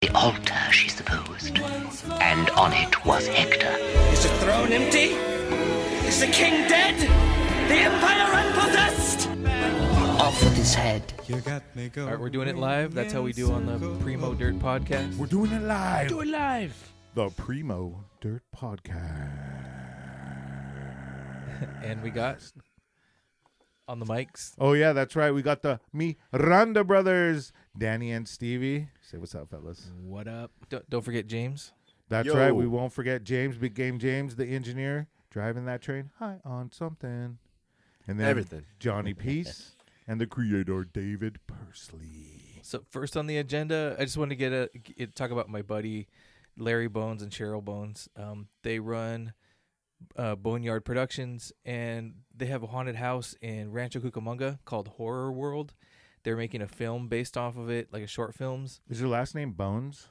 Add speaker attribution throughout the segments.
Speaker 1: The altar, she supposed, and on it was Hector.
Speaker 2: Is the throne empty? Is the king dead? The empire unpossessed?
Speaker 1: Off with his head.
Speaker 3: All right, we're doing it live. That's how we do on the Primo Dirt podcast.
Speaker 4: We're doing it live.
Speaker 3: Do it live.
Speaker 4: The Primo Dirt Podcast.
Speaker 3: And we got on the mics.
Speaker 4: Oh, yeah, that's right. We got the Miranda brothers, Danny and Stevie. Say what's up, fellas.
Speaker 5: What up?
Speaker 3: Don't forget James.
Speaker 4: That's Yo. right. We won't forget James, Big Game James, the engineer, driving that train high on something. And then
Speaker 5: Everything.
Speaker 4: Johnny Peace and the creator, David Pursley.
Speaker 3: So first on the agenda, I just want to talk about my buddy Larry Bones and Cheryl Bones. They run Boneyard Productions, and they have a haunted house in Rancho Cucamonga called HorrorWorld. They're making a film based off of it, like a short films.
Speaker 4: Is your last name Bones?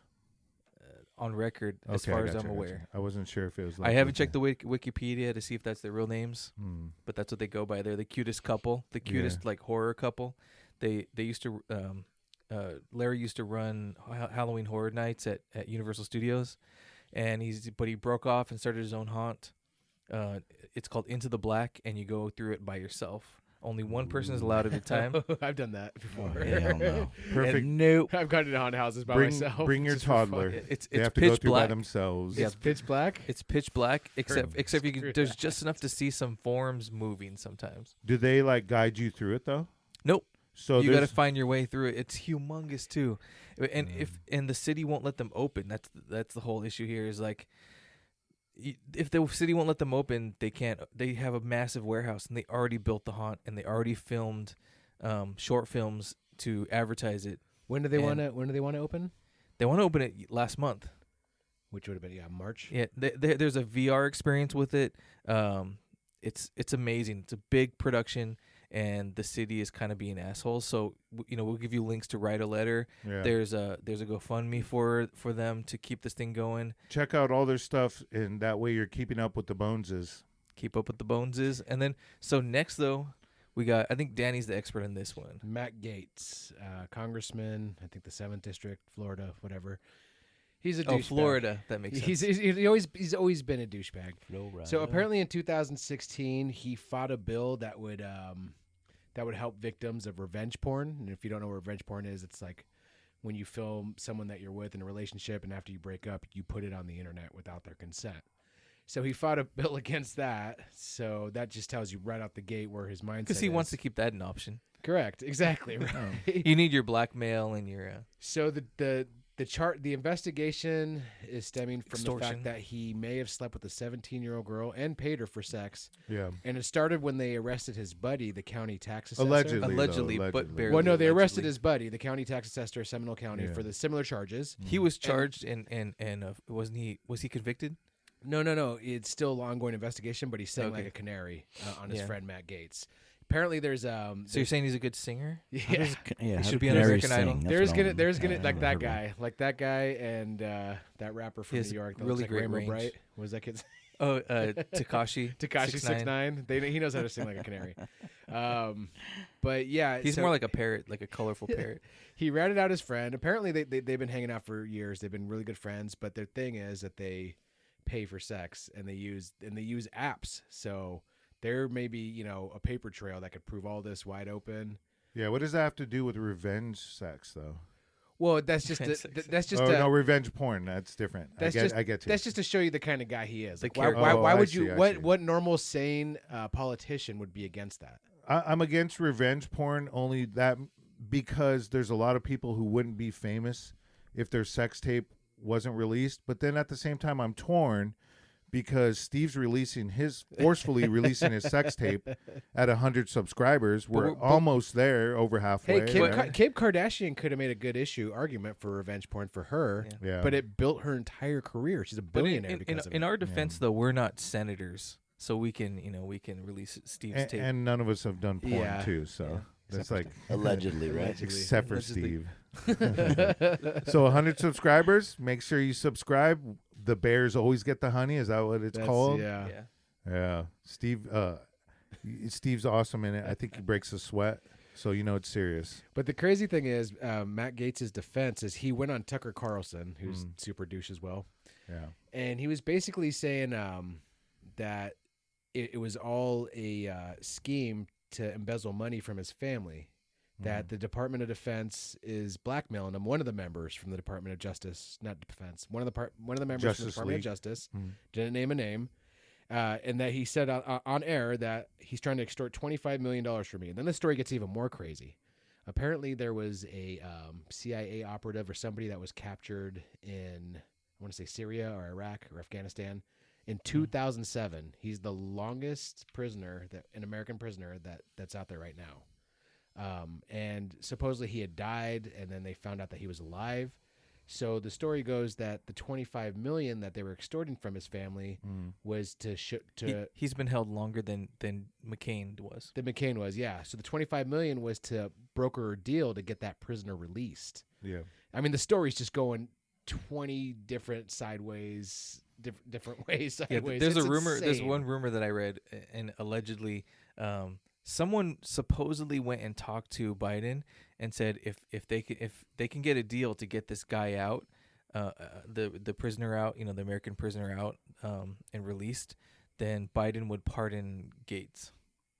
Speaker 3: On record, as
Speaker 4: Okay,
Speaker 3: far
Speaker 4: I
Speaker 3: as
Speaker 4: gotcha,
Speaker 3: I'm
Speaker 4: I
Speaker 3: aware.
Speaker 4: gotcha. I wasn't sure if it was like
Speaker 3: I haven't checked the Wikipedia to see if that's their real names,
Speaker 4: Hmm.
Speaker 3: but that's what they go by. They're the cutest couple, the cutest like horror couple. They used to Larry used to run Halloween Horror Nights at Universal Studios, and he broke off and started his own haunt. It's called Into the Black, and you go through it by yourself. Only one person is allowed at a time.
Speaker 5: I've done that before.
Speaker 6: Hell no.
Speaker 4: Perfect.
Speaker 3: Nope.
Speaker 5: I've gone to haunted houses by
Speaker 4: Bring,
Speaker 5: myself.
Speaker 4: bring your
Speaker 5: just for fun.
Speaker 4: toddler.
Speaker 3: It's
Speaker 4: They have to
Speaker 3: pitch
Speaker 4: go through by
Speaker 3: black.
Speaker 4: themselves.
Speaker 3: Yeah.
Speaker 5: It's pitch black.
Speaker 3: It's pitch black, except you
Speaker 5: Screw
Speaker 3: there's
Speaker 5: that.
Speaker 3: just enough to see some forms moving sometimes.
Speaker 4: Do they like guide you through it though?
Speaker 3: Nope.
Speaker 4: So
Speaker 3: You got to
Speaker 4: there's-
Speaker 3: find your way through it. It's humongous too, and the city won't let them open. That's the whole issue here. Is like, if the city won't let them open, they can't. They have a massive warehouse, and they already built the haunt, and they already filmed short films to advertise it.
Speaker 5: When do they
Speaker 3: And-
Speaker 5: want to? When do they want to open?
Speaker 3: They want to open it last month.
Speaker 5: Which would have been March.
Speaker 3: Yeah, there's a VR experience with it. It's amazing. It's a big production, and the city is kind of being assholes. So we'll give you links to write a letter.
Speaker 4: Yeah.
Speaker 3: There's a GoFundMe for them to keep this thing going.
Speaker 4: Check out all their stuff, and that way you're keeping up with the Boneses.
Speaker 3: Keep up with the Boneses, and then so next though, we got. I think Danny's the expert in this one.
Speaker 5: Matt Gaetz, congressman. I think the 7th district, Florida, whatever. He's a douchebag.
Speaker 3: Florida. That makes sense.
Speaker 5: He's always been a douchebag. So apparently in 2016 he fought a bill that would help victims of revenge porn. And if you don't know what revenge porn is, it's like when you film someone that you're with in a relationship, and after you break up, you put it on the internet without their consent. So he fought a bill against that. So that just tells you right out the gate where his mindset is.
Speaker 3: Because he wants to keep that an option.
Speaker 5: Correct. Exactly. Right.
Speaker 3: You need your blackmail and your.
Speaker 5: So the investigation is stemming from the
Speaker 3: Extortion.
Speaker 5: fact that he may have slept with a 17-year-old girl and paid her for sex.
Speaker 4: Yeah.
Speaker 5: And it started when they arrested his buddy, the county tax assessor.
Speaker 3: Allegedly,
Speaker 4: though,
Speaker 3: but barely.
Speaker 5: Well, no, they arrested
Speaker 3: allegedly.
Speaker 5: his buddy, the county tax assessor of Seminole County,
Speaker 4: Yeah.
Speaker 5: for the similar charges.
Speaker 3: He was charged and wasn't he? Was he convicted?
Speaker 5: No. It's still an ongoing investigation, but he's sang like
Speaker 3: Okay.
Speaker 5: a canary on his
Speaker 3: Yeah.
Speaker 5: friend Matt Gaetz. Apparently, there's
Speaker 3: So you're saying he's a good singer?
Speaker 5: yeah.
Speaker 6: Yeah,
Speaker 3: should
Speaker 6: how
Speaker 3: be
Speaker 6: do
Speaker 3: on
Speaker 6: canaries
Speaker 3: American Idol.
Speaker 6: sing? That's
Speaker 5: There's
Speaker 6: what
Speaker 5: gonna
Speaker 6: I'm-
Speaker 5: there's gonna
Speaker 6: I've
Speaker 5: like
Speaker 6: never
Speaker 5: that
Speaker 6: heard
Speaker 5: guy and that rapper from
Speaker 3: He has
Speaker 5: New York that
Speaker 3: really
Speaker 5: looks like
Speaker 3: great
Speaker 5: Rainbow
Speaker 3: range.
Speaker 5: Bright. What was that kid's
Speaker 3: Oh, Takashi.
Speaker 5: Takashi
Speaker 3: 6ix9ine.
Speaker 5: 6ix9ine. He knows how to sing like a canary. But yeah,
Speaker 3: He's
Speaker 5: so
Speaker 3: more like a parrot, like a colorful parrot.
Speaker 5: he ratted out his friend. Apparently, they've been hanging out for years. They've been really good friends. But their thing is that they pay for sex and they use apps. So there may be a paper trail that could prove all this wide open.
Speaker 4: Yeah, what does that have to do with revenge sex, though?
Speaker 5: Well, that's just
Speaker 3: Defense sex.
Speaker 5: that's just
Speaker 4: No, revenge porn. That's different.
Speaker 5: That's
Speaker 4: I get you.
Speaker 5: That's just to show you the kind of guy he is. Like, why
Speaker 3: character.
Speaker 5: why
Speaker 4: Oh, I
Speaker 5: would
Speaker 4: see,
Speaker 5: you?
Speaker 4: I see.
Speaker 5: What normal sane politician would be against that?
Speaker 4: I'm against revenge porn only that because there's a lot of people who wouldn't be famous if their sex tape wasn't released. But then at the same time, I'm torn because Steve's forcefully releasing his sex tape at 100 subscribers. We're almost there, over halfway.
Speaker 5: Hey,
Speaker 4: right?
Speaker 5: Kim Kardashian could have made a good argument for revenge porn for her,
Speaker 4: Yeah.
Speaker 5: but it built her entire career. She's a
Speaker 3: But
Speaker 5: billionaire because of
Speaker 3: in
Speaker 5: it.
Speaker 3: our defense, though, we're not senators, so we can release Steve's tape.
Speaker 4: And none of us have done porn
Speaker 5: Yeah.
Speaker 4: too, so that's like
Speaker 6: Allegedly, right?
Speaker 4: except for
Speaker 3: Allegedly.
Speaker 4: Steve. So 100 subscribers. Make sure you subscribe. The bears always get the honey. Is that what it's called?
Speaker 5: Yeah.
Speaker 3: yeah.
Speaker 4: Yeah. Steve. Steve's awesome in it. I think he breaks a sweat. So you know it's serious.
Speaker 5: But the crazy thing is, Matt Gaetz' defense is he went on Tucker Carlson, who's super douche as well.
Speaker 4: Yeah.
Speaker 5: And he was basically saying that it was all a scheme to embezzle money from his family, that the Department of Defense is blackmailing him. One of the members from the Department of Justice, not Defense, one of the members from the Department of Justice, didn't name a name, and that he said on air that he's trying to extort $25 million from me. And then the story gets even more crazy. Apparently there was a CIA operative or somebody that was captured in, I want to say Syria or Iraq or Afghanistan in 2007. He's the longest prisoner, an American prisoner that's out there right now. And supposedly he had died, and then they found out that he was alive. So the story goes that the $25 million that they were extorting from his family was
Speaker 3: He's been held longer than McCain was.
Speaker 5: Than McCain was, yeah. So the $25 million was to broker a deal to get that prisoner released.
Speaker 4: Yeah.
Speaker 5: I mean, the story's just going 20 different sideways, different ways. Sideways.
Speaker 3: There's
Speaker 5: It's
Speaker 3: a rumor. There's
Speaker 5: insane.
Speaker 3: one rumor that I read, and allegedly, someone supposedly went and talked to Biden and said if they can get a deal to get this guy out, the prisoner out, the American prisoner out, and released, then Biden would pardon Gaetz.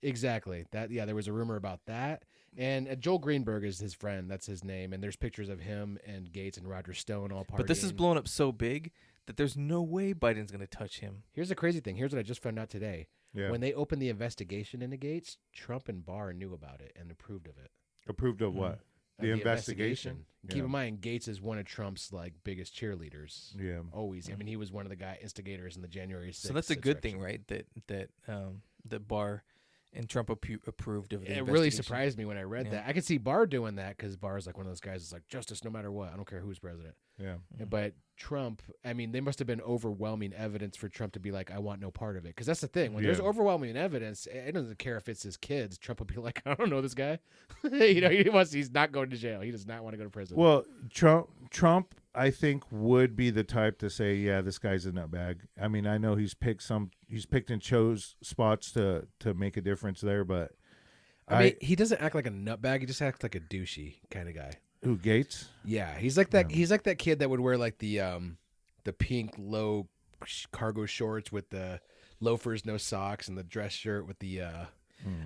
Speaker 5: Exactly. There was a rumor about that. And Joel Greenberg is his friend. That's his name. And there's pictures of him and Gaetz and Roger Stone all partying.
Speaker 3: But this is blown up so big that there's no way Biden's going to touch him.
Speaker 5: Here's the crazy thing. Here's what I just found out today.
Speaker 4: Yeah.
Speaker 5: When they opened the investigation into Gaetz, Trump and Barr knew about it and approved of it.
Speaker 4: Approved of what? The investigation.
Speaker 5: Keep in mind, Gaetz is one of Trump's biggest cheerleaders.
Speaker 4: Yeah.
Speaker 5: Always. I mean, he was one of the instigators in the January 6th.
Speaker 3: So that's a good thing, right? That Barr and Trump approved of the
Speaker 5: It
Speaker 3: investigation.
Speaker 5: really surprised me when I read that. I could see Barr doing that because Barr's like one of those guys that's like, justice no matter what. I don't care who's president.
Speaker 4: Yeah.
Speaker 5: But Trump, I mean, they must have been overwhelming evidence for Trump to be like, I want no part of it. Because that's the thing. When there's overwhelming evidence, it doesn't care if it's his kids. Trump will be like, I don't know this guy. He's not going to jail. He does not want to go to prison.
Speaker 4: Well, Trump, I think, would be the type to say, yeah, this guy's a nutbag. I mean, I know he's picked and chose spots to make a difference there, but
Speaker 5: I mean, he doesn't act like a nutbag. He just acts like a douchey kind of guy.
Speaker 4: Who, Gaetz?
Speaker 5: Yeah, he's like that. He's like that kid that would wear the pink low cargo shorts with the loafers, no socks, and the dress shirt with the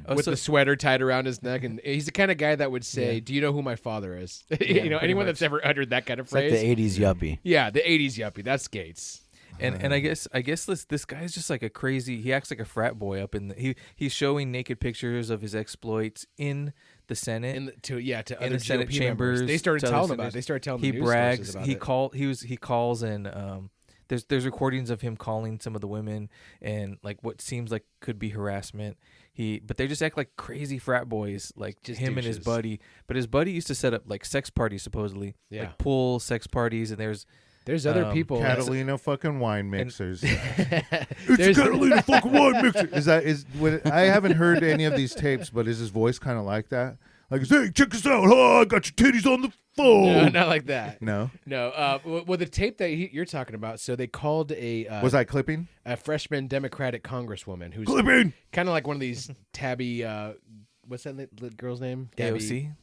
Speaker 5: the sweater tied around his neck. And he's the kind of guy that would say, "Do you know who my father is?" Anyone that's ever uttered that kind of phrase.
Speaker 6: Like the '80s yuppie.
Speaker 5: Yeah, the '80s yuppie. That's Gaetz.
Speaker 3: And I guess this guy's just like a crazy. He acts like a frat boy up in he's showing naked pictures of his exploits in the Senate,
Speaker 5: to
Speaker 3: in
Speaker 5: other
Speaker 3: the Senate
Speaker 5: GOP
Speaker 3: chambers.
Speaker 5: members. They started
Speaker 3: to
Speaker 5: telling
Speaker 3: other
Speaker 5: about it.
Speaker 3: senators.
Speaker 5: They started telling
Speaker 3: he
Speaker 5: the news
Speaker 3: brags.
Speaker 5: sources about
Speaker 3: He calls and there's recordings of him calling some of the women and like what seems like could be harassment. But they just act like crazy frat boys, like just him
Speaker 5: douches.
Speaker 3: and his buddy. But his buddy used to set up like sex parties supposedly, like pool sex parties, and
Speaker 5: there's other people.
Speaker 4: Catalina fucking wine mixers. It's Catalina fucking wine mixer. I haven't heard any of these tapes, but is his voice kind of like that? Like, hey, check us out. Oh, I got your titties on the phone.
Speaker 5: No, not like that.
Speaker 4: No.
Speaker 5: Well, the tape that you're talking about. So they called
Speaker 4: was I clipping?
Speaker 5: A freshman Democratic congresswoman who's
Speaker 4: clipping,
Speaker 5: kind of like one of these tabby. What's that girl's name?
Speaker 3: AOC.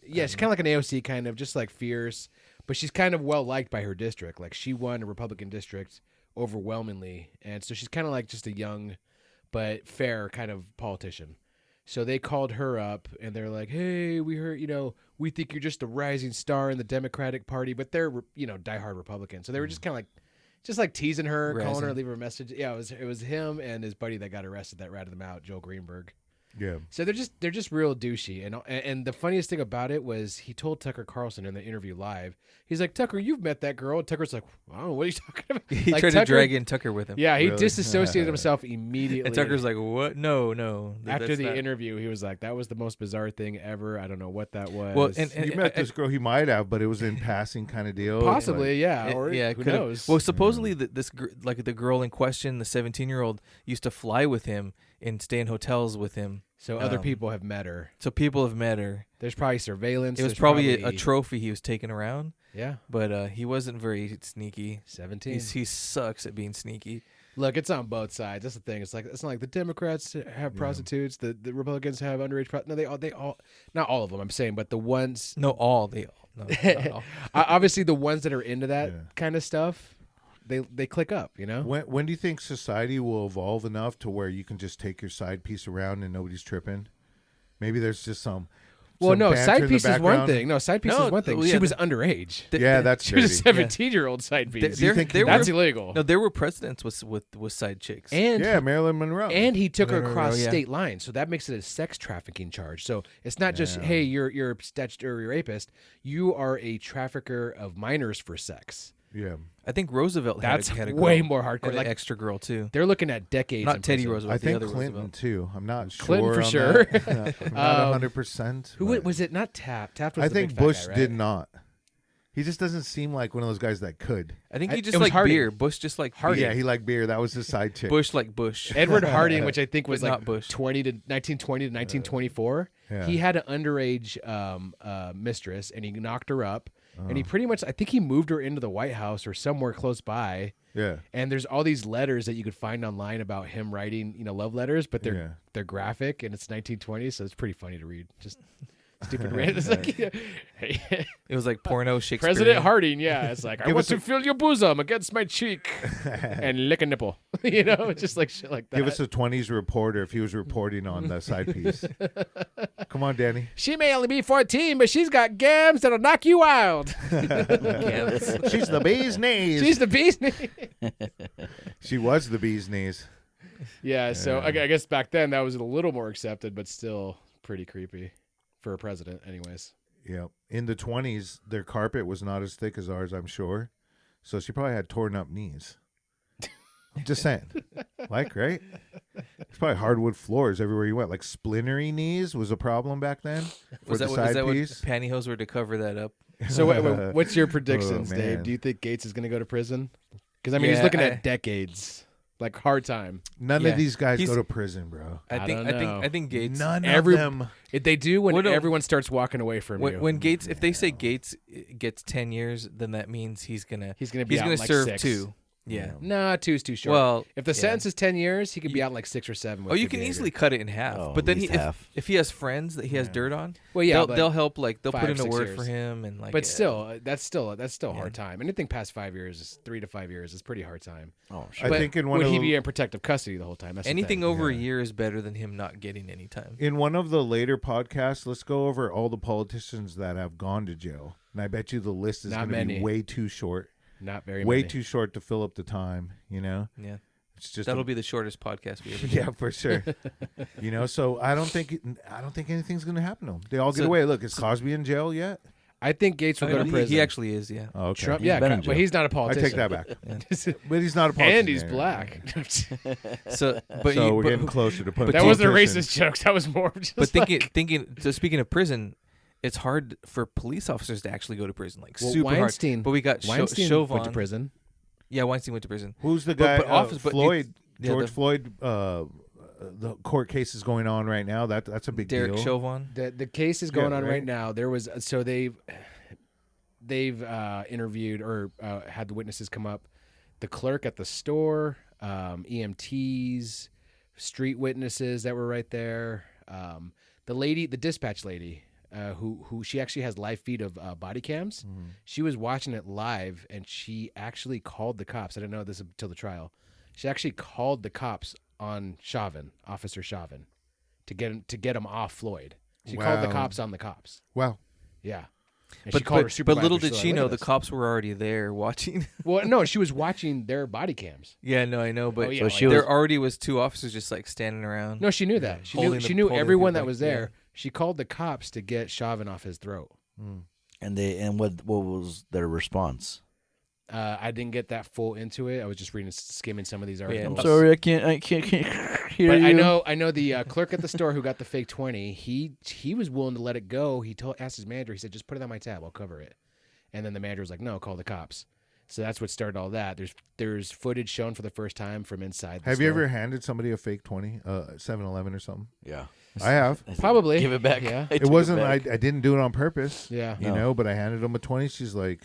Speaker 5: Yeah, she's kind of like an AOC, kind of just like fierce, but she's kind of well liked by her district. Like she won a Republican district overwhelmingly, and so she's kind of like just a young but fair kind of politician. So they called her up, and they're like, "Hey, we heard, we think you're just a rising star in the Democratic Party," but they're, diehard Republicans. So they were just kind of like, teasing her, calling her, leaving her a message. Yeah, it was him and his buddy that got arrested that ratted them out, Joel Greenberg.
Speaker 4: Yeah. So
Speaker 5: they're just real douchey, and the funniest thing about it was he told Tucker Carlson in the interview live, he's like, "Tucker, you've met that girl." And Tucker's like, "I don't know what are you talking about."
Speaker 3: He tried to drag in Tucker with him.
Speaker 5: Yeah, he disassociated himself immediately.
Speaker 3: And Tucker's like, "What? No."
Speaker 5: After the interview, he was like, "That was the most bizarre thing ever. I don't know what that was."
Speaker 4: Well, and he met this girl. He might have, but it was in passing kind of deal.
Speaker 5: Possibly, or who knows?
Speaker 3: Well, supposedly the girl in question, the 17-year-old, used to fly with him and stay in hotels with him.
Speaker 5: So other people have met her.
Speaker 3: So people have met her.
Speaker 5: There's probably surveillance.
Speaker 3: It was probably a trophy he was taking around.
Speaker 5: Yeah.
Speaker 3: But he wasn't very sneaky.
Speaker 5: 17.
Speaker 3: He sucks at being sneaky.
Speaker 5: Look, it's on both sides. That's the thing. It's not like the Democrats have prostitutes, the Republicans have underage. No, they all, not all of them. I'm saying, but the ones.
Speaker 3: No, all they all. No, not all.
Speaker 5: Obviously, the ones that are into that kind of stuff, they click up. You know.
Speaker 4: When do you think society will evolve enough to where you can just take your side piece around and nobody's tripping? Maybe there's just some.
Speaker 5: Well, no,
Speaker 4: banter
Speaker 5: side
Speaker 4: in
Speaker 5: piece
Speaker 4: the
Speaker 5: is one
Speaker 4: background.
Speaker 5: thing. No, side piece is one thing.
Speaker 3: well,
Speaker 5: She
Speaker 3: yeah,
Speaker 5: was underage.
Speaker 4: That's
Speaker 5: She was a
Speaker 4: dirty.
Speaker 5: 17-year-old side piece.
Speaker 3: There
Speaker 5: That's
Speaker 3: were-
Speaker 5: illegal.
Speaker 3: No, there were presidents with side chicks.
Speaker 5: And
Speaker 4: Yeah, Marilyn Monroe.
Speaker 5: and he took her
Speaker 3: Monroe,
Speaker 5: across
Speaker 3: yeah.
Speaker 5: state lines, so that makes it a sex trafficking charge. So it's not just hey, you're a statutory rapist. You are a trafficker of minors for sex.
Speaker 4: yeah,
Speaker 3: I think Roosevelt
Speaker 5: That's
Speaker 3: had a
Speaker 5: way
Speaker 3: girl,
Speaker 5: more hardcore.
Speaker 3: had an
Speaker 5: like
Speaker 3: extra girl too.
Speaker 5: they're looking at decades.
Speaker 3: Not
Speaker 5: in
Speaker 3: Teddy
Speaker 5: prison.
Speaker 3: Roosevelt.
Speaker 4: I
Speaker 3: the
Speaker 4: think
Speaker 3: other
Speaker 4: Clinton
Speaker 3: Roosevelt.
Speaker 4: too. I'm not sure.
Speaker 5: Clinton for
Speaker 4: on
Speaker 5: sure.
Speaker 4: that. I'm not 100%.
Speaker 5: Who
Speaker 4: but
Speaker 5: was it? Not Taft. Taft was
Speaker 4: I
Speaker 5: the
Speaker 4: think
Speaker 5: big fat
Speaker 4: Bush
Speaker 5: guy, right?
Speaker 4: did not. He just doesn't seem like one of those guys that could.
Speaker 3: I think he
Speaker 5: It
Speaker 3: just
Speaker 5: was
Speaker 3: liked
Speaker 5: Harding.
Speaker 3: beer. Bush just liked
Speaker 5: Harding.
Speaker 3: beer.
Speaker 4: Yeah, he liked beer. That was his side chick.
Speaker 3: Bush like Bush.
Speaker 5: Edward Harding, which I think was
Speaker 3: But
Speaker 5: like
Speaker 3: not Bush.
Speaker 5: 1920 to 1924.
Speaker 4: Yeah.
Speaker 5: He had an underage mistress, and he knocked her up. And he pretty much, I think he moved her into the White House or somewhere close by.
Speaker 4: Yeah.
Speaker 5: And there's all these letters that you could find online about him writing, love letters, but they're graphic, and it's 1920, so it's pretty funny to read. Just stupid rant. It's like, hey,
Speaker 3: It was like porno Shakespeare.
Speaker 5: President Harding, yeah. It's like, I
Speaker 4: Give
Speaker 5: want
Speaker 4: us
Speaker 5: to
Speaker 4: a-
Speaker 5: feel your bosom against my cheek and lick a nipple. Just like shit like that.
Speaker 4: Give us a 20s reporter if he was reporting on the side piece. Come on, Danny.
Speaker 5: She may only be 14, but she's got gams that'll knock you wild.
Speaker 4: She's the bee's knees.
Speaker 5: She's the bee's knee.
Speaker 4: She was the bee's knees.
Speaker 5: Yeah, so I guess back then that was a little more accepted, but still pretty creepy for a president anyways.
Speaker 4: Yeah. In the 20s, their carpet was not as thick as ours, I'm sure. So she probably had torn up knees. I'm just saying. Like, right? It's probably hardwood floors everywhere you went. Like splintery knees was a problem back then. For
Speaker 3: Was
Speaker 4: the
Speaker 3: that,
Speaker 4: side
Speaker 3: is that what
Speaker 4: piece.
Speaker 3: pantyhose were to cover that up?
Speaker 5: So what's your predictions, Dave?
Speaker 4: man.
Speaker 5: Do you think Gaetz is going to go to prison? Because, I mean, he's
Speaker 3: Yeah,
Speaker 5: looking at decades. Like, hard time.
Speaker 4: None
Speaker 3: Yeah.
Speaker 4: of these guys
Speaker 3: He's-
Speaker 4: go to prison, bro.
Speaker 5: I don't know.
Speaker 3: I think Gaetz.
Speaker 4: None
Speaker 5: Every-
Speaker 4: of them.
Speaker 5: If they do when
Speaker 3: Well, no.
Speaker 5: everyone starts walking away from you.
Speaker 3: When Gaetz, if they say Gaetz gets 10 years, then that means he's gonna
Speaker 5: He's gonna be out in like
Speaker 3: serve
Speaker 5: 6.
Speaker 3: 2. Yeah.
Speaker 5: Nah, 2 is too short.
Speaker 3: Well,
Speaker 5: if the
Speaker 3: yeah.
Speaker 5: sentence is 10 years, he could be out in like 6 or 7. With
Speaker 3: Oh, you
Speaker 5: good
Speaker 3: can
Speaker 5: behavior.
Speaker 3: easily cut it in half.
Speaker 6: Oh,
Speaker 3: but then
Speaker 6: at least half.
Speaker 3: if he has friends that he has dirt on,
Speaker 5: Well, yeah, but
Speaker 3: they'll help. Like they'll
Speaker 5: 5,
Speaker 3: put in a
Speaker 5: 6
Speaker 3: word
Speaker 5: years.
Speaker 3: for him and like.
Speaker 5: But still, that's still hard time. Anything past 5 years, is 3 to 5 years is pretty hard time.
Speaker 6: Oh, sure.
Speaker 4: I
Speaker 5: But
Speaker 4: think in one
Speaker 5: would
Speaker 4: of
Speaker 5: he
Speaker 4: the-
Speaker 5: be in protective custody the whole time? That's the
Speaker 3: anything
Speaker 5: thing.
Speaker 3: over a year is better than him not getting any time.
Speaker 4: In one of the later podcasts, let's go over all the politicians that have gone to jail. And I bet you the list is
Speaker 5: Not
Speaker 4: going to be
Speaker 5: many.
Speaker 4: way too short.
Speaker 5: Not very
Speaker 4: Way
Speaker 5: many.
Speaker 4: too short to fill up the time,
Speaker 3: Yeah,
Speaker 4: It's just
Speaker 3: that'll be the shortest podcast we ever did.
Speaker 4: Yeah, for sure. So I don't think anything's going to happen to them. They all get
Speaker 3: So-
Speaker 4: away. Look, is Cosby in jail yet?
Speaker 5: I think Gaetz will go to prison.
Speaker 3: He actually is. Yeah.
Speaker 4: Oh, okay.
Speaker 5: Trump,
Speaker 6: He's
Speaker 5: yeah,
Speaker 6: been in
Speaker 5: but
Speaker 6: jail.
Speaker 5: he's not a
Speaker 4: I
Speaker 5: politician.
Speaker 4: take that back. But he's not a politician.
Speaker 5: And he's
Speaker 4: yeah.
Speaker 5: black.
Speaker 3: So, but
Speaker 4: So
Speaker 3: you-
Speaker 4: we're
Speaker 3: but-
Speaker 4: getting closer to putting
Speaker 5: that wasn't a
Speaker 4: politicians.
Speaker 5: racist joke. That was more just
Speaker 3: But
Speaker 5: like,
Speaker 3: thinking. So speaking of prison, it's hard for police officers to actually go to prison. Like
Speaker 5: well,
Speaker 3: super
Speaker 5: Weinstein.
Speaker 3: hard. But we got
Speaker 5: Weinstein
Speaker 3: Chauvin.
Speaker 5: went to prison.
Speaker 3: Yeah, Weinstein went to prison.
Speaker 4: Who's the
Speaker 3: But-
Speaker 4: guy?
Speaker 3: but office- but
Speaker 4: Floyd.
Speaker 3: yeah,
Speaker 4: George
Speaker 3: the-
Speaker 4: Floyd. The court case is going on right now. That's a big
Speaker 3: Derek
Speaker 4: deal.
Speaker 3: Chauvin.
Speaker 5: The case is going on
Speaker 4: right.
Speaker 5: right now. There was so they've interviewed or had the witnesses come up. The clerk at the store, EMTs, street witnesses that were right there. The dispatch lady, who she actually has live feed of body cams. She was watching it live, and she actually called the cops. I didn't know this until the trial. She actually called the cops on Chauvin, Officer Chauvin, to get him off Floyd. She called the
Speaker 4: Wow.
Speaker 5: cops on the cops.
Speaker 4: Wow.
Speaker 5: Yeah. And she called her
Speaker 3: But
Speaker 5: supervisor.
Speaker 3: little
Speaker 5: She's
Speaker 3: did
Speaker 5: like,
Speaker 3: she
Speaker 5: "Look
Speaker 3: know
Speaker 5: at
Speaker 3: the
Speaker 5: this."
Speaker 3: cops were already there watching.
Speaker 5: Well, no, she was watching their body cams.
Speaker 3: Yeah, no, I know, but
Speaker 5: Oh, yeah,
Speaker 6: So
Speaker 5: like-
Speaker 6: she
Speaker 3: there
Speaker 6: was.
Speaker 3: already was 2 officers just like standing around.
Speaker 5: No, she knew that. She
Speaker 3: Holding
Speaker 5: knew
Speaker 3: the
Speaker 5: everyone
Speaker 3: people,
Speaker 5: that was
Speaker 3: yeah.
Speaker 5: there. She called the cops to get Chauvin off his throat.
Speaker 6: And what was their response?
Speaker 5: I didn't get that full into it. I was just skimming some of these
Speaker 3: yeah,
Speaker 5: articles.
Speaker 6: I'm sorry, I can't hear
Speaker 5: But
Speaker 6: you.
Speaker 5: I know the clerk at the store who got the fake 20. He was willing to let it go. He asked his manager. He said, "Just put it on my tab. I'll cover it." And then the manager was like, "No, call the cops." So that's what started all that. There's footage shown for the first time from inside. The
Speaker 4: Have you
Speaker 5: store.
Speaker 4: ever handed somebody a fake 20, 7-Eleven or something?
Speaker 6: Yeah.
Speaker 4: I have.
Speaker 6: I said,
Speaker 5: Probably.
Speaker 6: Give it back.
Speaker 5: Yeah.
Speaker 6: I
Speaker 4: It
Speaker 6: took
Speaker 4: wasn't.
Speaker 6: back.
Speaker 4: I didn't do it on purpose.
Speaker 5: Yeah.
Speaker 4: You
Speaker 6: No.
Speaker 4: know, but I handed them a 20. She's like,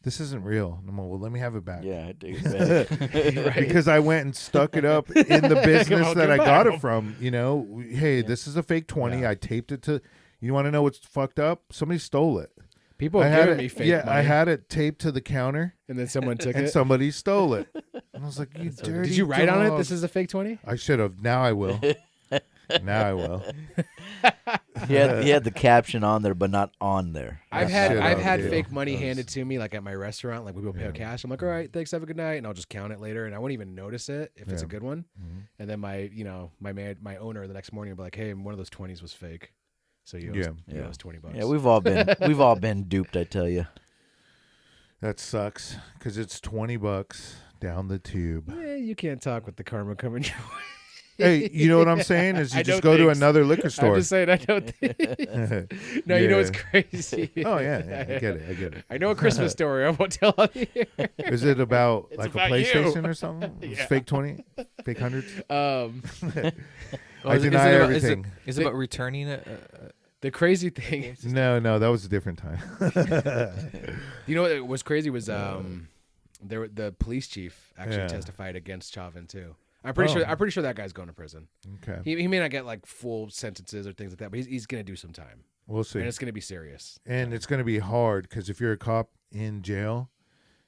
Speaker 4: this isn't real. And I'm like, well, let me have it back.
Speaker 6: Yeah, I take it back.
Speaker 4: Because I went and stuck it up in the business that I got it from. You know, hey, this is a fake 20. I taped it to. You want to know what's fucked up? Somebody stole it.
Speaker 5: People
Speaker 4: I
Speaker 5: have
Speaker 4: had
Speaker 5: given
Speaker 4: it,
Speaker 5: me fake
Speaker 4: yeah,
Speaker 5: money.
Speaker 4: I had it taped to the counter,
Speaker 5: and then someone took
Speaker 4: and
Speaker 5: it.
Speaker 4: somebody stole it. And I was like, "You dirty."
Speaker 5: Did you write on it?
Speaker 4: dog.
Speaker 5: This is a fake 20.
Speaker 4: I should have. Now I will. Now I will.
Speaker 6: He had the caption on there, but not on there.
Speaker 5: I've
Speaker 4: Shit
Speaker 5: had
Speaker 4: out,
Speaker 5: fake
Speaker 4: dude.
Speaker 5: money handed to me, like at my restaurant. Like we will pay with cash. I'm like, all right, thanks, have a good night, and I'll just count it later, and I won't even notice it if it's a good one. And then my owner the next morning will be like, hey, one of those 20s was fake. So you owe us $20.
Speaker 6: Yeah, we've all been duped. I tell you.
Speaker 4: That sucks because it's $20 down the tube.
Speaker 5: You can't talk with the karma coming your way.
Speaker 4: Hey, you know what I'm saying? Is
Speaker 5: I
Speaker 4: you just
Speaker 5: know
Speaker 4: go to
Speaker 5: things.
Speaker 4: another liquor
Speaker 5: I'm
Speaker 4: store.
Speaker 5: just saying, I don't think. No, you know what's crazy?
Speaker 4: Oh yeah, I get it.
Speaker 5: I know a Christmas story. I won't tell you.
Speaker 4: Is it about like
Speaker 5: about
Speaker 4: a
Speaker 5: you.
Speaker 4: PlayStation or something? It's fake 20, fake hundreds.
Speaker 3: Oh,
Speaker 4: I
Speaker 3: is it
Speaker 4: deny
Speaker 3: about-
Speaker 4: everything.
Speaker 3: Is it about returning a
Speaker 5: The crazy thing is,
Speaker 4: No, that was a different time.
Speaker 5: you know what was crazy was the police chief actually testified against Chauvin too. I'm pretty sure that guy's going to prison.
Speaker 4: Okay,
Speaker 5: He may not get like full sentences or things like that, but he's going to do some time,
Speaker 4: we'll see.
Speaker 5: and it's going to be serious.
Speaker 4: And it's going to be hard because if you're a cop in jail,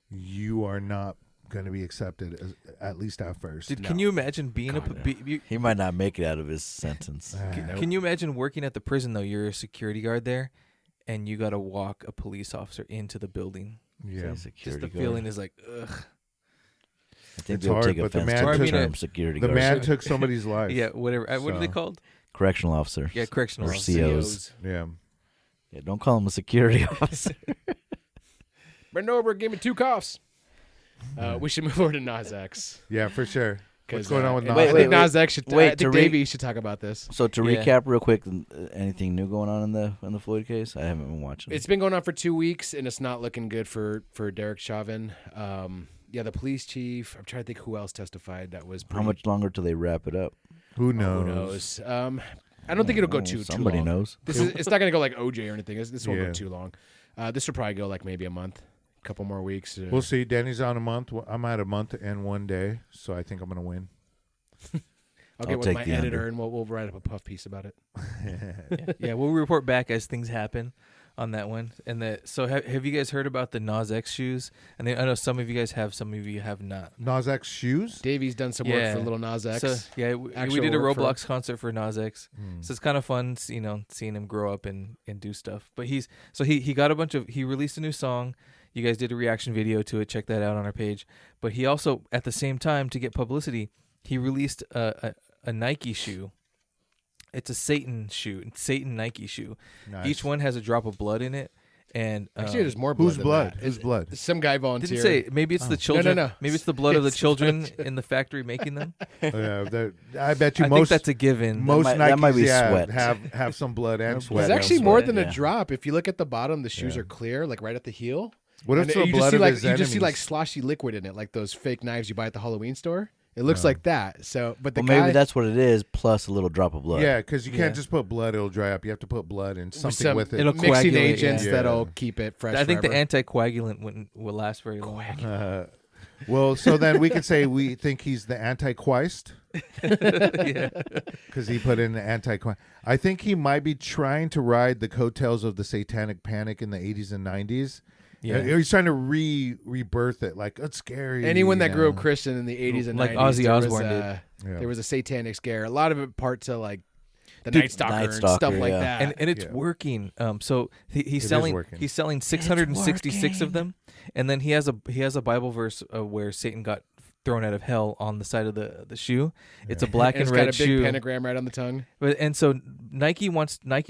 Speaker 4: you are not going to be accepted at least at first.
Speaker 3: Can you imagine being
Speaker 6: He might not make it out of his sentence.
Speaker 3: Can you imagine working at the prison though? You're a security guard there, and you got to walk a police officer into the building.
Speaker 4: Yeah,
Speaker 3: Just the feeling is like, ugh.
Speaker 6: I think
Speaker 4: It's
Speaker 6: they'll
Speaker 4: hard,
Speaker 6: take
Speaker 4: but the
Speaker 6: offense
Speaker 4: man
Speaker 6: to the
Speaker 3: took-
Speaker 6: term security
Speaker 4: the
Speaker 6: guard.
Speaker 4: man took somebody's life.
Speaker 3: Yeah, whatever. What are they
Speaker 4: So-
Speaker 3: called?
Speaker 6: Correctional officer.
Speaker 3: Yeah, correctional
Speaker 6: Or
Speaker 3: officer.
Speaker 6: COs.
Speaker 4: Yeah.
Speaker 6: Yeah, don't call him a security officer.
Speaker 5: Bend over, give me 2 coughs. We should move over to Nas X.
Speaker 4: Yeah, for sure. What's
Speaker 5: 'Cause,
Speaker 4: going on with Nas?
Speaker 5: I think Nas X should.
Speaker 6: Wait,
Speaker 5: I think Davey should talk about this.
Speaker 6: So to
Speaker 3: Yeah.
Speaker 6: recap real quick, anything new going on in the Floyd case? I haven't been watching.
Speaker 5: It's been going on for 2 weeks, and it's not looking good for Derek Chauvin. The police chief. I'm trying to think who else testified. That was
Speaker 6: How much longer till they wrap it up?
Speaker 4: Who knows?
Speaker 5: Who knows? I don't think it'll go too long.
Speaker 6: Somebody knows.
Speaker 5: It's not going to go like OJ or anything. This won't
Speaker 4: Yeah.
Speaker 5: go too long. This will probably go like maybe a month, a couple more weeks.
Speaker 4: We'll see. Danny's on a month. I'm at a month and 1 day, so I think I'm going to win.
Speaker 5: I'll get with
Speaker 6: take
Speaker 5: my
Speaker 6: the
Speaker 5: editor
Speaker 6: under.
Speaker 5: and we'll write up a puff piece about it.
Speaker 3: Yeah, we'll report back as things happen on that one. And so have you guys heard about the Nas X shoes? And I know some of you guys have, some of you have not.
Speaker 4: Nas X shoes?
Speaker 5: Davey's done some work for Lil Nas X.
Speaker 3: So yeah, we
Speaker 5: Actual
Speaker 3: did a
Speaker 5: work for-
Speaker 3: Roblox concert for Nas X. So it's kind of fun, seeing him grow up and do stuff. But he got he released a new song. You guys did a reaction video to it. Check that out on our page. But he also, at the same time, to get publicity, he released a Nike shoe. It's a Satan Nike shoe.
Speaker 4: Nice.
Speaker 3: Each one has a drop of blood in it. And
Speaker 5: Actually, there's more blood.
Speaker 4: Whose
Speaker 5: than
Speaker 4: blood?
Speaker 5: that.
Speaker 4: Whose blood?
Speaker 5: Some guy volunteered.
Speaker 3: didn't say. Maybe it's the children.
Speaker 5: No.
Speaker 3: Maybe it's the blood of the
Speaker 5: It's
Speaker 3: children in the factory making them.
Speaker 4: I bet you
Speaker 3: I think
Speaker 4: most
Speaker 3: that's a given.
Speaker 4: most
Speaker 6: That
Speaker 4: Nikes
Speaker 6: might be sweat.
Speaker 4: have some blood and sweat.
Speaker 5: There's actually
Speaker 6: Sweat,
Speaker 5: more than
Speaker 6: yeah.
Speaker 5: a drop. If you look at the bottom, the shoes are clear, like right at the heel.
Speaker 4: What if
Speaker 5: And
Speaker 4: the
Speaker 5: you just
Speaker 4: blood
Speaker 5: see
Speaker 4: of
Speaker 5: like
Speaker 4: his
Speaker 5: you just see like
Speaker 4: enemies?
Speaker 5: sloshy liquid in it, like those fake knives you buy at the Halloween store. It looks like that. So, but the
Speaker 6: Well,
Speaker 5: guy,
Speaker 6: maybe that's what it is, plus a little drop of blood.
Speaker 4: Yeah, because you can't just put blood; it'll dry up. You have to put blood and something
Speaker 5: some
Speaker 4: with it.
Speaker 3: It'll
Speaker 5: mixing
Speaker 3: coagulate,
Speaker 5: agents
Speaker 4: yeah.
Speaker 5: that'll keep it fresh.
Speaker 3: I think
Speaker 5: forever.
Speaker 3: the anticoagulant will last very long.
Speaker 4: Well, so then we could say we think he's the Antichrist
Speaker 3: Yeah.
Speaker 4: because he put in the Antichrist. I think he might be trying to ride the coattails of the Satanic Panic in the 80s and 90s.
Speaker 3: Yeah.
Speaker 4: He's trying to rebirth it. Like, it's scary.
Speaker 5: Anyone that
Speaker 4: you
Speaker 5: grew up
Speaker 4: know?
Speaker 5: Christian in the 80s and
Speaker 3: Like
Speaker 5: 90s,
Speaker 3: Ozzy
Speaker 5: there was,
Speaker 3: Osbourne did.
Speaker 4: Yeah.
Speaker 5: there was a satanic scare. A lot of it part to like the
Speaker 3: Dude,
Speaker 5: Night Stalker
Speaker 6: Night
Speaker 5: and
Speaker 6: Stalker,
Speaker 5: stuff like
Speaker 6: yeah.
Speaker 5: that.
Speaker 3: and it's
Speaker 4: Yeah.
Speaker 3: working. So he's
Speaker 4: is
Speaker 3: selling
Speaker 4: working.
Speaker 3: he's selling 666 of them, and then he has a Bible verse where Satan got thrown out of hell on the side of the shoe. It's a black
Speaker 5: And
Speaker 3: and
Speaker 5: it's
Speaker 3: red
Speaker 5: got a big
Speaker 3: shoe.
Speaker 5: pentagram right on the tongue.
Speaker 3: And so Nike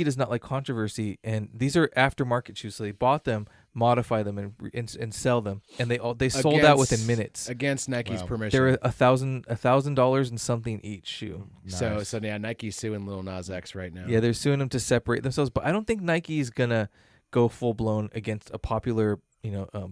Speaker 3: does not like controversy, and these are aftermarket shoes. So they bought them, modify them, and sell them, and they sold out within minutes.
Speaker 5: Against Nike's permission.
Speaker 3: They're $1,000 and something each shoe.
Speaker 5: So yeah, Nike's suing Lil Nas X right now.
Speaker 3: Yeah, they're suing them to separate themselves, but I don't think Nike is gonna go full blown against a popular,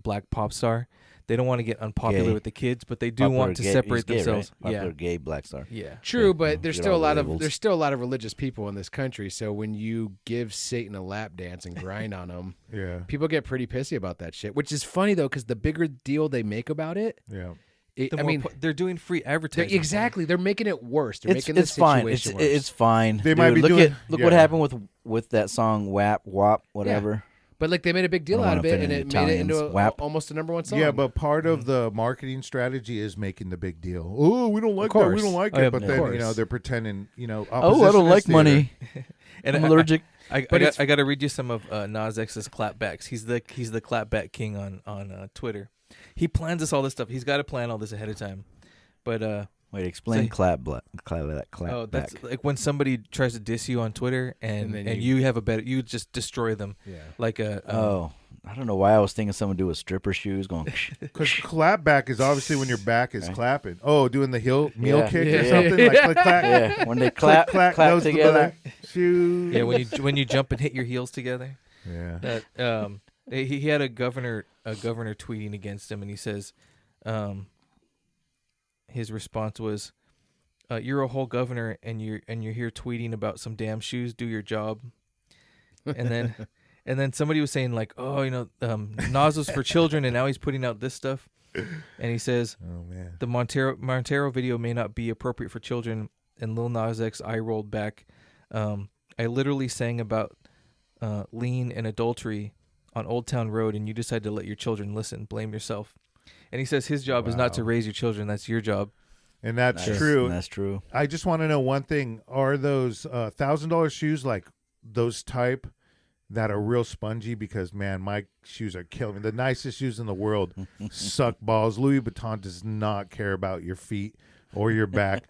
Speaker 3: black pop star. they don't want to get unpopular
Speaker 6: Gay.
Speaker 3: with the kids, but they do want to separate
Speaker 6: He's gay,
Speaker 3: themselves.
Speaker 6: Right? Popular gay black star.
Speaker 3: Yeah.
Speaker 5: True, but there's
Speaker 6: Get
Speaker 5: still a
Speaker 6: all the
Speaker 5: lot of
Speaker 6: labels.
Speaker 5: religious people in this country. So when you give Satan a lap dance and grind on him,
Speaker 4: Yeah.
Speaker 5: people get pretty pissy about that shit. Which is funny though, because the bigger deal they make about it,
Speaker 4: Yeah.
Speaker 3: They're doing free advertising.
Speaker 5: exactly, they're making it worse. They're
Speaker 6: It's
Speaker 5: making the
Speaker 6: fine.
Speaker 5: situation worse.
Speaker 6: It's fine.
Speaker 4: They might be
Speaker 6: look
Speaker 4: doing-
Speaker 6: look
Speaker 4: yeah.
Speaker 6: what happened with that song WAP WAP whatever.
Speaker 5: But like they made a big deal
Speaker 6: I don't
Speaker 5: out of
Speaker 6: wanna
Speaker 5: it, and
Speaker 6: offend
Speaker 5: it
Speaker 6: any
Speaker 5: made it into
Speaker 6: Italians. WAP.
Speaker 5: almost a number one song.
Speaker 4: Yeah, but part of the marketing strategy is making the big deal. Oh, we don't like that. We
Speaker 5: course.
Speaker 4: don't like
Speaker 3: Oh, yeah,
Speaker 4: it. But
Speaker 3: of
Speaker 4: then,
Speaker 5: course.
Speaker 4: they're pretending,
Speaker 6: Oh, I
Speaker 4: oppositionist
Speaker 6: don't like
Speaker 4: theater.
Speaker 6: money.
Speaker 3: And
Speaker 6: I'm allergic.
Speaker 3: I got to read you some of Nas X's clapbacks. He's the clapback king on Twitter. He plans this all this stuff. He's got to plan all this ahead of time. But
Speaker 6: Wait, explain
Speaker 3: Say-
Speaker 6: clap
Speaker 3: oh, that's
Speaker 6: back.
Speaker 3: like when somebody tries to diss you on Twitter and
Speaker 5: then
Speaker 3: you have a better, you just destroy them.
Speaker 5: Yeah.
Speaker 3: Like
Speaker 6: Oh, I don't know why I was thinking someone do with stripper shoes going.
Speaker 4: Because clap back is obviously when your back is clapping. Oh, doing the meal
Speaker 6: Yeah.
Speaker 4: kick
Speaker 5: Yeah.
Speaker 4: or something like click clack.
Speaker 6: Yeah, when they clap,
Speaker 4: clack,
Speaker 6: clap
Speaker 4: those
Speaker 6: together.
Speaker 4: black shoes.
Speaker 3: yeah, when you jump and hit your heels together.
Speaker 4: Yeah.
Speaker 3: That he had a governor tweeting against him, and he says, his response was, "You're a whole governor, and you're here tweeting about some damn shoes. Do your job." And then somebody was saying like, "Oh, Nas was for children, and now he's putting out this stuff." And he says,
Speaker 4: Oh man.
Speaker 3: "The Montero video may not be appropriate for children." And Lil Nas X, I rolled back. I literally sang about lean and adultery on Old Town Road, and you decide to let your children listen. Blame yourself. And he says his job is not to raise your children. That's your job.
Speaker 4: And that's true.
Speaker 6: That's true.
Speaker 4: I just want to know one thing: are those $1,000 shoes like those type that are real spongy? Because man, my shoes are killing me. The nicest shoes in the world suck balls. Louis Vuitton does not care about your feet or your back.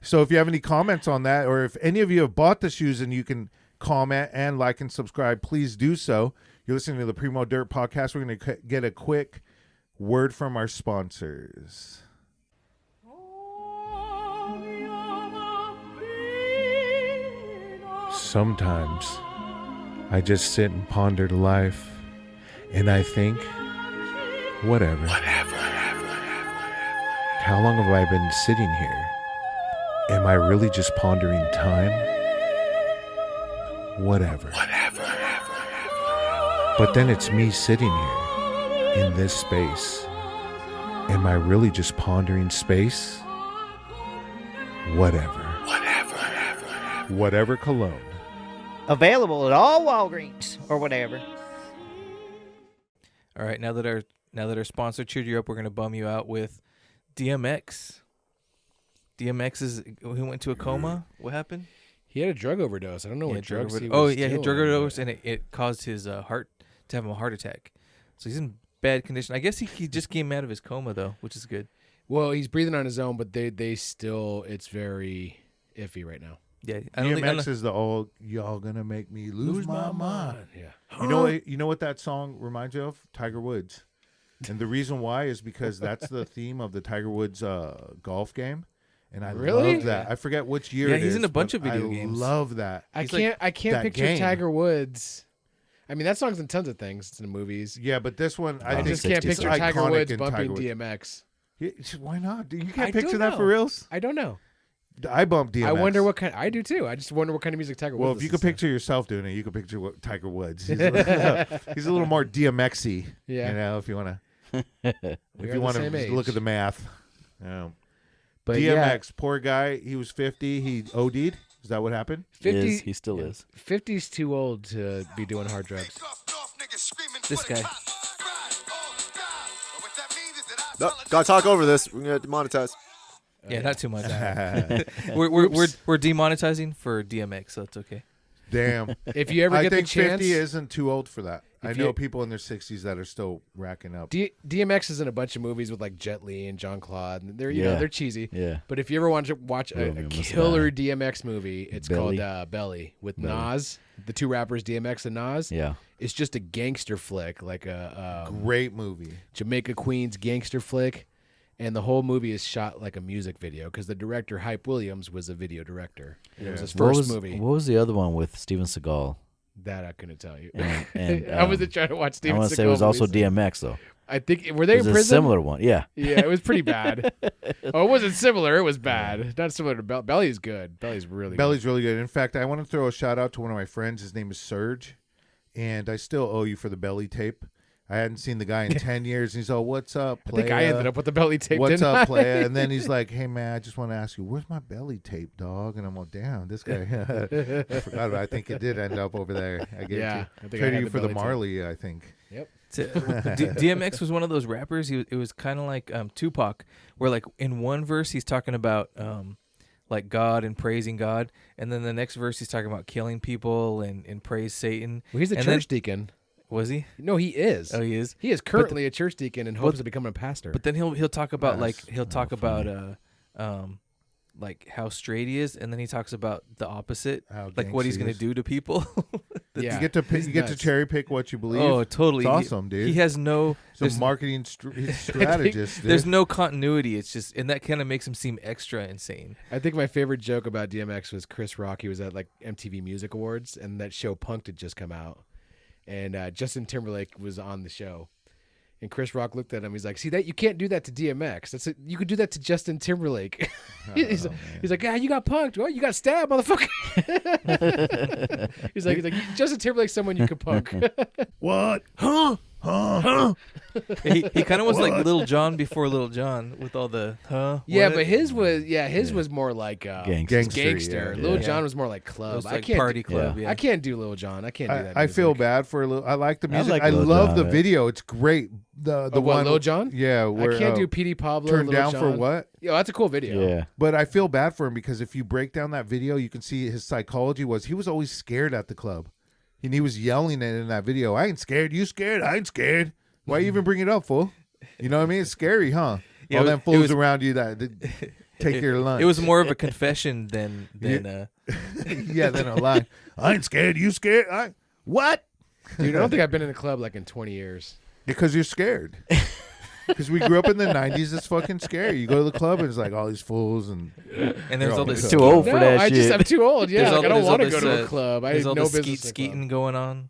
Speaker 4: So if you have any comments on that, or if any of you have bought the shoes and you can comment and like and subscribe, please do so. You're listening to the Primo Dirt podcast. We're going to get a quick word from our sponsors. Sometimes I just sit and ponder life, and I think, whatever. How long have I been sitting here? Am I really just pondering time? Whatever. But then it's me sitting here in this space. Am I really just pondering space? Whatever. Whatever cologne.
Speaker 7: Available at all Walgreens or whatever.
Speaker 3: All right, now that our sponsor cheered you up, we're gonna bum you out with DMX. DMX he went to a coma. What happened?
Speaker 5: He had a drug overdose. I don't know what drugs he was
Speaker 3: Oh yeah, he had
Speaker 5: doing,
Speaker 3: drug overdose,
Speaker 5: but-
Speaker 3: and it caused his heart to have a heart attack. So he's in bad condition. I guess he just came out of his coma though, which is good.
Speaker 5: Well, he's breathing on his own, but they still, it's very iffy right now.
Speaker 3: Yeah, I don't
Speaker 4: DMX
Speaker 3: think.
Speaker 4: is the old y'all gonna make me lose my mind.
Speaker 5: Yeah.
Speaker 4: You know what that song reminds you of? Tiger Woods. And the reason why is because that's the theme of the Tiger Woods golf game. And I
Speaker 5: Really?
Speaker 4: love that. I forget which year
Speaker 3: Yeah,
Speaker 4: it
Speaker 3: he's
Speaker 4: is,
Speaker 3: in a bunch
Speaker 4: but
Speaker 3: of video
Speaker 4: I
Speaker 3: games.
Speaker 4: love that.
Speaker 5: I
Speaker 3: He's like
Speaker 5: can't
Speaker 4: that
Speaker 5: picture
Speaker 4: game.
Speaker 5: Tiger Woods. I mean, that song's in tons of things. It's in the movies.
Speaker 4: Yeah, but this one I
Speaker 5: I
Speaker 4: think
Speaker 5: just can't
Speaker 6: 60s
Speaker 5: picture
Speaker 6: songs.
Speaker 5: Tiger
Speaker 4: iconic
Speaker 5: Woods
Speaker 4: in
Speaker 5: bumping
Speaker 4: Tiger Woods.
Speaker 5: DMX.
Speaker 4: Yeah, why not? You
Speaker 5: I
Speaker 4: can't
Speaker 5: don't
Speaker 4: picture that for
Speaker 5: know.
Speaker 4: reals?
Speaker 5: I don't know.
Speaker 4: I bump DMX.
Speaker 5: I wonder what kind. I do too. I just wonder what kind of music Tiger Woods.
Speaker 4: Well, if you could
Speaker 5: listens to.
Speaker 4: picture yourself doing it, you could picture what Tiger Woods. He's a little more DMX-y.
Speaker 5: Yeah.
Speaker 4: You know, if you want to.
Speaker 5: We
Speaker 4: If
Speaker 5: are
Speaker 4: you
Speaker 5: the
Speaker 4: want
Speaker 5: same
Speaker 4: to
Speaker 5: age.
Speaker 4: look at the math.
Speaker 5: But
Speaker 4: DMX,
Speaker 5: yeah,
Speaker 4: poor guy. He was 50. He OD'd. Is that what happened?
Speaker 5: 50.
Speaker 6: He still is.
Speaker 5: 50's too old to be doing hard drugs.
Speaker 3: This guy.
Speaker 8: No, gotta talk over this. We're gonna demonetize.
Speaker 3: Yeah, not too much. we're demonetizing for DMX, so it's okay.
Speaker 4: Damn.
Speaker 5: If you ever
Speaker 4: I
Speaker 5: get the
Speaker 4: think
Speaker 5: chance,
Speaker 4: 50 isn't too old for that. I
Speaker 5: If
Speaker 4: know
Speaker 5: you-
Speaker 4: people in their 60s that are still racking up.
Speaker 5: DMX is in a bunch of movies with like Jet Li and John Claude. And they're they're cheesy.
Speaker 6: Yeah.
Speaker 5: But if you ever want to watch a
Speaker 6: Romeo must
Speaker 5: killer
Speaker 6: die.
Speaker 5: DMX movie, it's
Speaker 6: Belly.
Speaker 5: called Belly with
Speaker 6: Belly.
Speaker 5: Nas, the two rappers DMX and Nas.
Speaker 6: Yeah.
Speaker 5: It's just a gangster flick, like a
Speaker 4: Great movie.
Speaker 5: Jamaica Queens gangster flick, and the whole movie is shot like a music video because the director Hype Williams was a video director. And it was his first movie.
Speaker 6: What was the other one with Steven Seagal?
Speaker 5: That I couldn't tell you.
Speaker 6: And
Speaker 5: I wasn't trying to watch
Speaker 6: I
Speaker 5: Steven
Speaker 6: want
Speaker 5: Seagal
Speaker 6: to say it was also
Speaker 5: movies.
Speaker 6: DMX though.
Speaker 5: I think were they
Speaker 6: It
Speaker 5: in
Speaker 6: was a
Speaker 5: prison?
Speaker 6: similar one. Yeah.
Speaker 5: Yeah, it was pretty bad. Oh, it wasn't similar. It was bad. Not similar to Belly's good. Belly's really
Speaker 4: Belly's really good. In fact, I want to throw a shout out to one of my friends. His name is Serge, and I still owe you for the Belly tape. I hadn't seen the guy in 10 years. And he's all, "What's up, playa?"
Speaker 5: I think I ended up with the belly tape.
Speaker 4: What's
Speaker 5: didn't
Speaker 4: up,
Speaker 5: I?
Speaker 4: playa? And then he's like, "Hey man, I just want to ask you, where's my belly tape, dog?" And I'm all, "Damn, this guy." I forgot about it. I think it did end up over there. I gave
Speaker 5: Yeah,
Speaker 4: it
Speaker 5: I
Speaker 4: to
Speaker 5: think I
Speaker 4: traded
Speaker 5: had
Speaker 4: you
Speaker 5: the
Speaker 4: for the
Speaker 5: belly tape.
Speaker 4: Marley. I think.
Speaker 5: Yep.
Speaker 3: DMX was one of those rappers. It was kind of like Tupac, where like in one verse he's talking about like God and praising God, and then the next verse he's talking about killing people and praise Satan.
Speaker 5: Well, he's a
Speaker 3: And
Speaker 5: church deacon.
Speaker 3: Was he?
Speaker 5: No, he is.
Speaker 3: Oh, he is.
Speaker 5: He is currently a church deacon and hopes to become a pastor.
Speaker 3: But then he'll talk about
Speaker 4: Nice.
Speaker 3: like how straight he is, and then he talks about the opposite,
Speaker 4: How
Speaker 3: like what he's
Speaker 4: gangsta
Speaker 3: gonna
Speaker 4: is.
Speaker 3: do to people.
Speaker 5: yeah,
Speaker 4: You get to
Speaker 5: he's
Speaker 4: you get to
Speaker 5: nuts.
Speaker 4: cherry pick what you believe.
Speaker 3: Oh, totally.
Speaker 4: It's awesome, dude.
Speaker 3: He has no.
Speaker 4: Some
Speaker 3: There's,
Speaker 4: marketing strategist.
Speaker 3: there's
Speaker 4: dude.
Speaker 3: no continuity. It's just, and that kind of makes him seem extra insane.
Speaker 5: I think my favorite joke about DMX was Chris Rock. He was at like MTV Music Awards, and that show Punk'd had just come out, and Justin Timberlake was on the show. And Chris Rock looked at him. He's like, "See that? You can't do that to DMX. You could do that to Justin Timberlake." he's like, "Yeah, you got punked. Well, you got stabbed, motherfucker." he's like, Justin Timberlake's someone you could punk.
Speaker 4: What? Huh?
Speaker 3: He kind of was like Little John before Little John with all the
Speaker 5: Yeah,
Speaker 3: what?
Speaker 5: but his was more like gangster.
Speaker 4: yeah.
Speaker 5: Lil
Speaker 3: Yeah.
Speaker 5: John was more like
Speaker 3: It
Speaker 5: club.
Speaker 3: was
Speaker 5: I
Speaker 3: like
Speaker 5: can't
Speaker 3: party
Speaker 5: do,
Speaker 3: club. Yeah.
Speaker 5: I can't do Lil John. I can't do that.
Speaker 4: I feel
Speaker 5: music.
Speaker 4: bad for Lil. I like the music.
Speaker 6: like
Speaker 4: I
Speaker 6: Lil
Speaker 4: love
Speaker 6: Jon,
Speaker 4: the
Speaker 6: man.
Speaker 4: video. It's great. The
Speaker 5: Of what,
Speaker 4: one
Speaker 5: Lil Jon?
Speaker 4: Yeah,
Speaker 5: I
Speaker 4: where,
Speaker 5: can't do PD Pablo.
Speaker 4: Turn
Speaker 5: Lil
Speaker 4: down
Speaker 5: Jon.
Speaker 4: for what?
Speaker 5: Yo, that's a cool video.
Speaker 6: Yeah.
Speaker 4: But I feel bad for him because if you break down that video, you can see his psychology was he was always scared at the club, and he was yelling it in that video. "I ain't scared. You scared? I ain't scared. Why you even bring it up, fool? You know what I mean? It's scary, huh?
Speaker 3: Yeah,
Speaker 4: All
Speaker 3: it
Speaker 4: them
Speaker 3: was-
Speaker 4: fools
Speaker 3: it was-
Speaker 4: around you that take your lunch.
Speaker 3: It was more of a confession than
Speaker 4: yeah, then a lie. I ain't scared. You scared? What?
Speaker 5: Dude, I don't think I've been in a club like in 20 years.
Speaker 4: Because you're scared. Because we grew up in the 90s. It's fucking scary. You go to the club and it's like all these fools and
Speaker 3: and there's all this
Speaker 6: Too old
Speaker 5: No,
Speaker 6: for that
Speaker 5: I'm
Speaker 6: shit.
Speaker 5: too old. Yeah,
Speaker 3: There's
Speaker 5: like, I don't
Speaker 3: there's
Speaker 5: want to
Speaker 3: this,
Speaker 5: go to a club. I
Speaker 3: There's
Speaker 5: have
Speaker 3: all
Speaker 5: no
Speaker 3: this
Speaker 5: business. in a club.
Speaker 3: skeeting going on.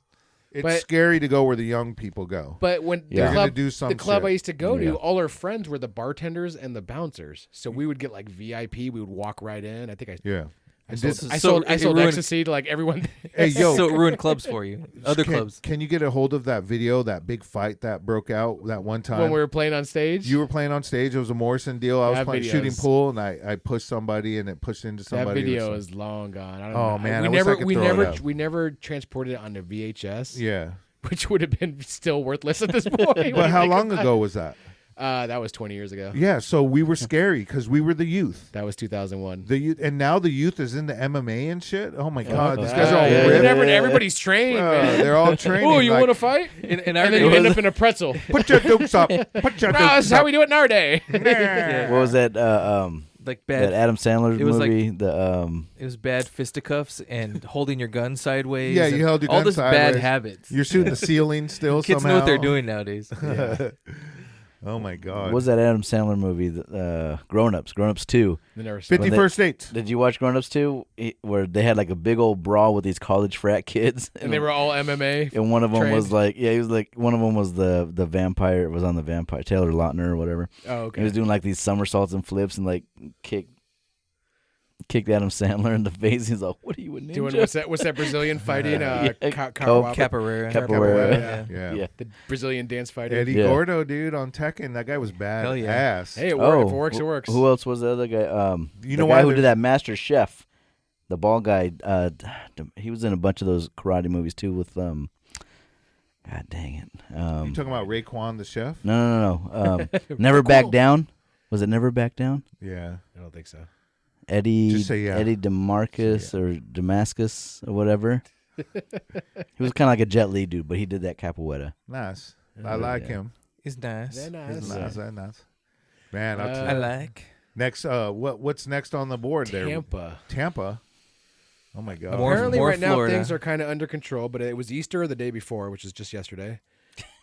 Speaker 4: it's
Speaker 5: But-
Speaker 4: scary to go where the young people go.
Speaker 5: But when
Speaker 6: Yeah.
Speaker 5: the
Speaker 4: They're gonna
Speaker 5: club,
Speaker 4: do some
Speaker 5: the club
Speaker 4: shit.
Speaker 5: I used to go
Speaker 6: Yeah.
Speaker 5: to, all our friends were the bartenders and the bouncers. So we would get like VIP. We would walk right in. I think
Speaker 4: Yeah.
Speaker 5: I
Speaker 4: And
Speaker 5: sold,
Speaker 4: this-
Speaker 5: I
Speaker 3: so
Speaker 5: sold, I
Speaker 3: it
Speaker 5: sold
Speaker 3: ruined-
Speaker 5: ecstasy to like everyone.
Speaker 4: Hey, yo.
Speaker 3: So it ruined clubs for you. Other clubs.
Speaker 4: Can you get a hold of that video, that big fight that broke out that one time?
Speaker 5: when we were playing on stage.
Speaker 4: You were playing on stage. It was a Morrison deal. I was
Speaker 5: That
Speaker 4: playing
Speaker 5: video
Speaker 4: shooting
Speaker 5: is-
Speaker 4: pool, and I pushed somebody, and it pushed into
Speaker 5: that
Speaker 4: somebody.
Speaker 5: video
Speaker 4: It
Speaker 5: is long gone. I don't
Speaker 4: Oh,
Speaker 5: know.
Speaker 4: man,
Speaker 5: we
Speaker 4: I wish
Speaker 5: never,
Speaker 4: I could
Speaker 5: we
Speaker 4: throw it
Speaker 5: never,
Speaker 4: up.
Speaker 5: we never transported it onto VHS.
Speaker 4: yeah.
Speaker 5: Which would have been still worthless at this point. when
Speaker 4: But
Speaker 5: you
Speaker 4: how
Speaker 5: think
Speaker 4: long
Speaker 5: about
Speaker 4: ago was that?
Speaker 5: That was 20 years ago.
Speaker 4: Yeah, so we were scary because we were the youth.
Speaker 5: That was 2001.
Speaker 4: The youth, and now the youth is into MMA and shit. Oh my god, these guys are
Speaker 5: Ah,
Speaker 4: all
Speaker 5: yeah,
Speaker 4: ripped.
Speaker 5: everybody's trained, man.
Speaker 4: They're all training.
Speaker 5: Oh, you
Speaker 4: like,
Speaker 5: want to fight?
Speaker 3: And
Speaker 5: And then you end up in a pretzel.
Speaker 4: put your dukes up. Put your
Speaker 5: No,
Speaker 4: dukes
Speaker 5: this is how
Speaker 4: up.
Speaker 5: we do it in our day.
Speaker 6: What was that?
Speaker 3: Like
Speaker 6: That
Speaker 3: bad.
Speaker 6: Adam Sandler
Speaker 3: It was like-
Speaker 6: movie. The
Speaker 3: It was bad fisticuffs and holding your gun sideways.
Speaker 4: Yeah,
Speaker 3: and
Speaker 4: you held your
Speaker 3: all
Speaker 4: gun
Speaker 3: this bad
Speaker 4: sideways.
Speaker 3: habits.
Speaker 4: You're shooting the ceiling still.
Speaker 3: Kids
Speaker 4: somehow.
Speaker 3: know what they're doing nowadays.
Speaker 4: Oh my god.
Speaker 6: what was that Adam Sandler movie? Grown Ups. Grown Ups 2.
Speaker 5: They never saw
Speaker 4: 50
Speaker 6: When they-
Speaker 4: First Dates?
Speaker 6: Did you watch Grown Ups 2? Where they had like a big old brawl with these college frat kids,
Speaker 5: and they were all MMA.
Speaker 6: and one of them was
Speaker 5: trained.
Speaker 6: like, yeah, he was like, one of them was the vampire. Was on the vampire Taylor Lautner or whatever.
Speaker 5: Oh,
Speaker 6: He
Speaker 5: okay.
Speaker 6: was doing like these somersaults and flips and like kicked Adam Sandler in the face. He's like, "What are you, a ninja?"
Speaker 5: Doing what's that Brazilian fighting?
Speaker 6: Yeah.
Speaker 3: Capoeira.
Speaker 6: Capoeira.
Speaker 3: Yeah.
Speaker 4: Yeah.
Speaker 5: The Brazilian dance fighting.
Speaker 4: Eddie
Speaker 6: Yeah.
Speaker 4: Gordo, dude, on Tekken. That guy was bad
Speaker 3: Hell yeah.
Speaker 4: ass.
Speaker 5: Hey, it
Speaker 6: Oh,
Speaker 5: works. If it works, it works.
Speaker 6: Who else was the other guy?
Speaker 4: You
Speaker 6: the
Speaker 4: know
Speaker 6: guy
Speaker 4: why
Speaker 6: who
Speaker 4: there's-
Speaker 6: did that Master Chef, the bald guy. He was in a bunch of those karate movies too. With God dang it.
Speaker 4: You talking about Raekwon the chef?
Speaker 6: No. Never Back Down. Was it Never Back Down?
Speaker 4: Yeah.
Speaker 5: I don't think so.
Speaker 6: Eddie
Speaker 4: Just say yeah.
Speaker 6: Eddie DeMarcus or Damascus or whatever. He was kind of like a Jet Li dude, but he did that capoeira.
Speaker 4: Nice. I like him.
Speaker 3: It's nice.
Speaker 5: They're
Speaker 4: He's
Speaker 5: nice.
Speaker 4: nice. Man, I'll tell
Speaker 3: I
Speaker 4: you.
Speaker 3: like.
Speaker 4: Next, what's next on the board there? Tampa. Oh my god.
Speaker 5: Apparently,
Speaker 3: more
Speaker 5: right now
Speaker 3: Florida.
Speaker 5: things are kind of under control. But it was Easter the day before, which is just yesterday.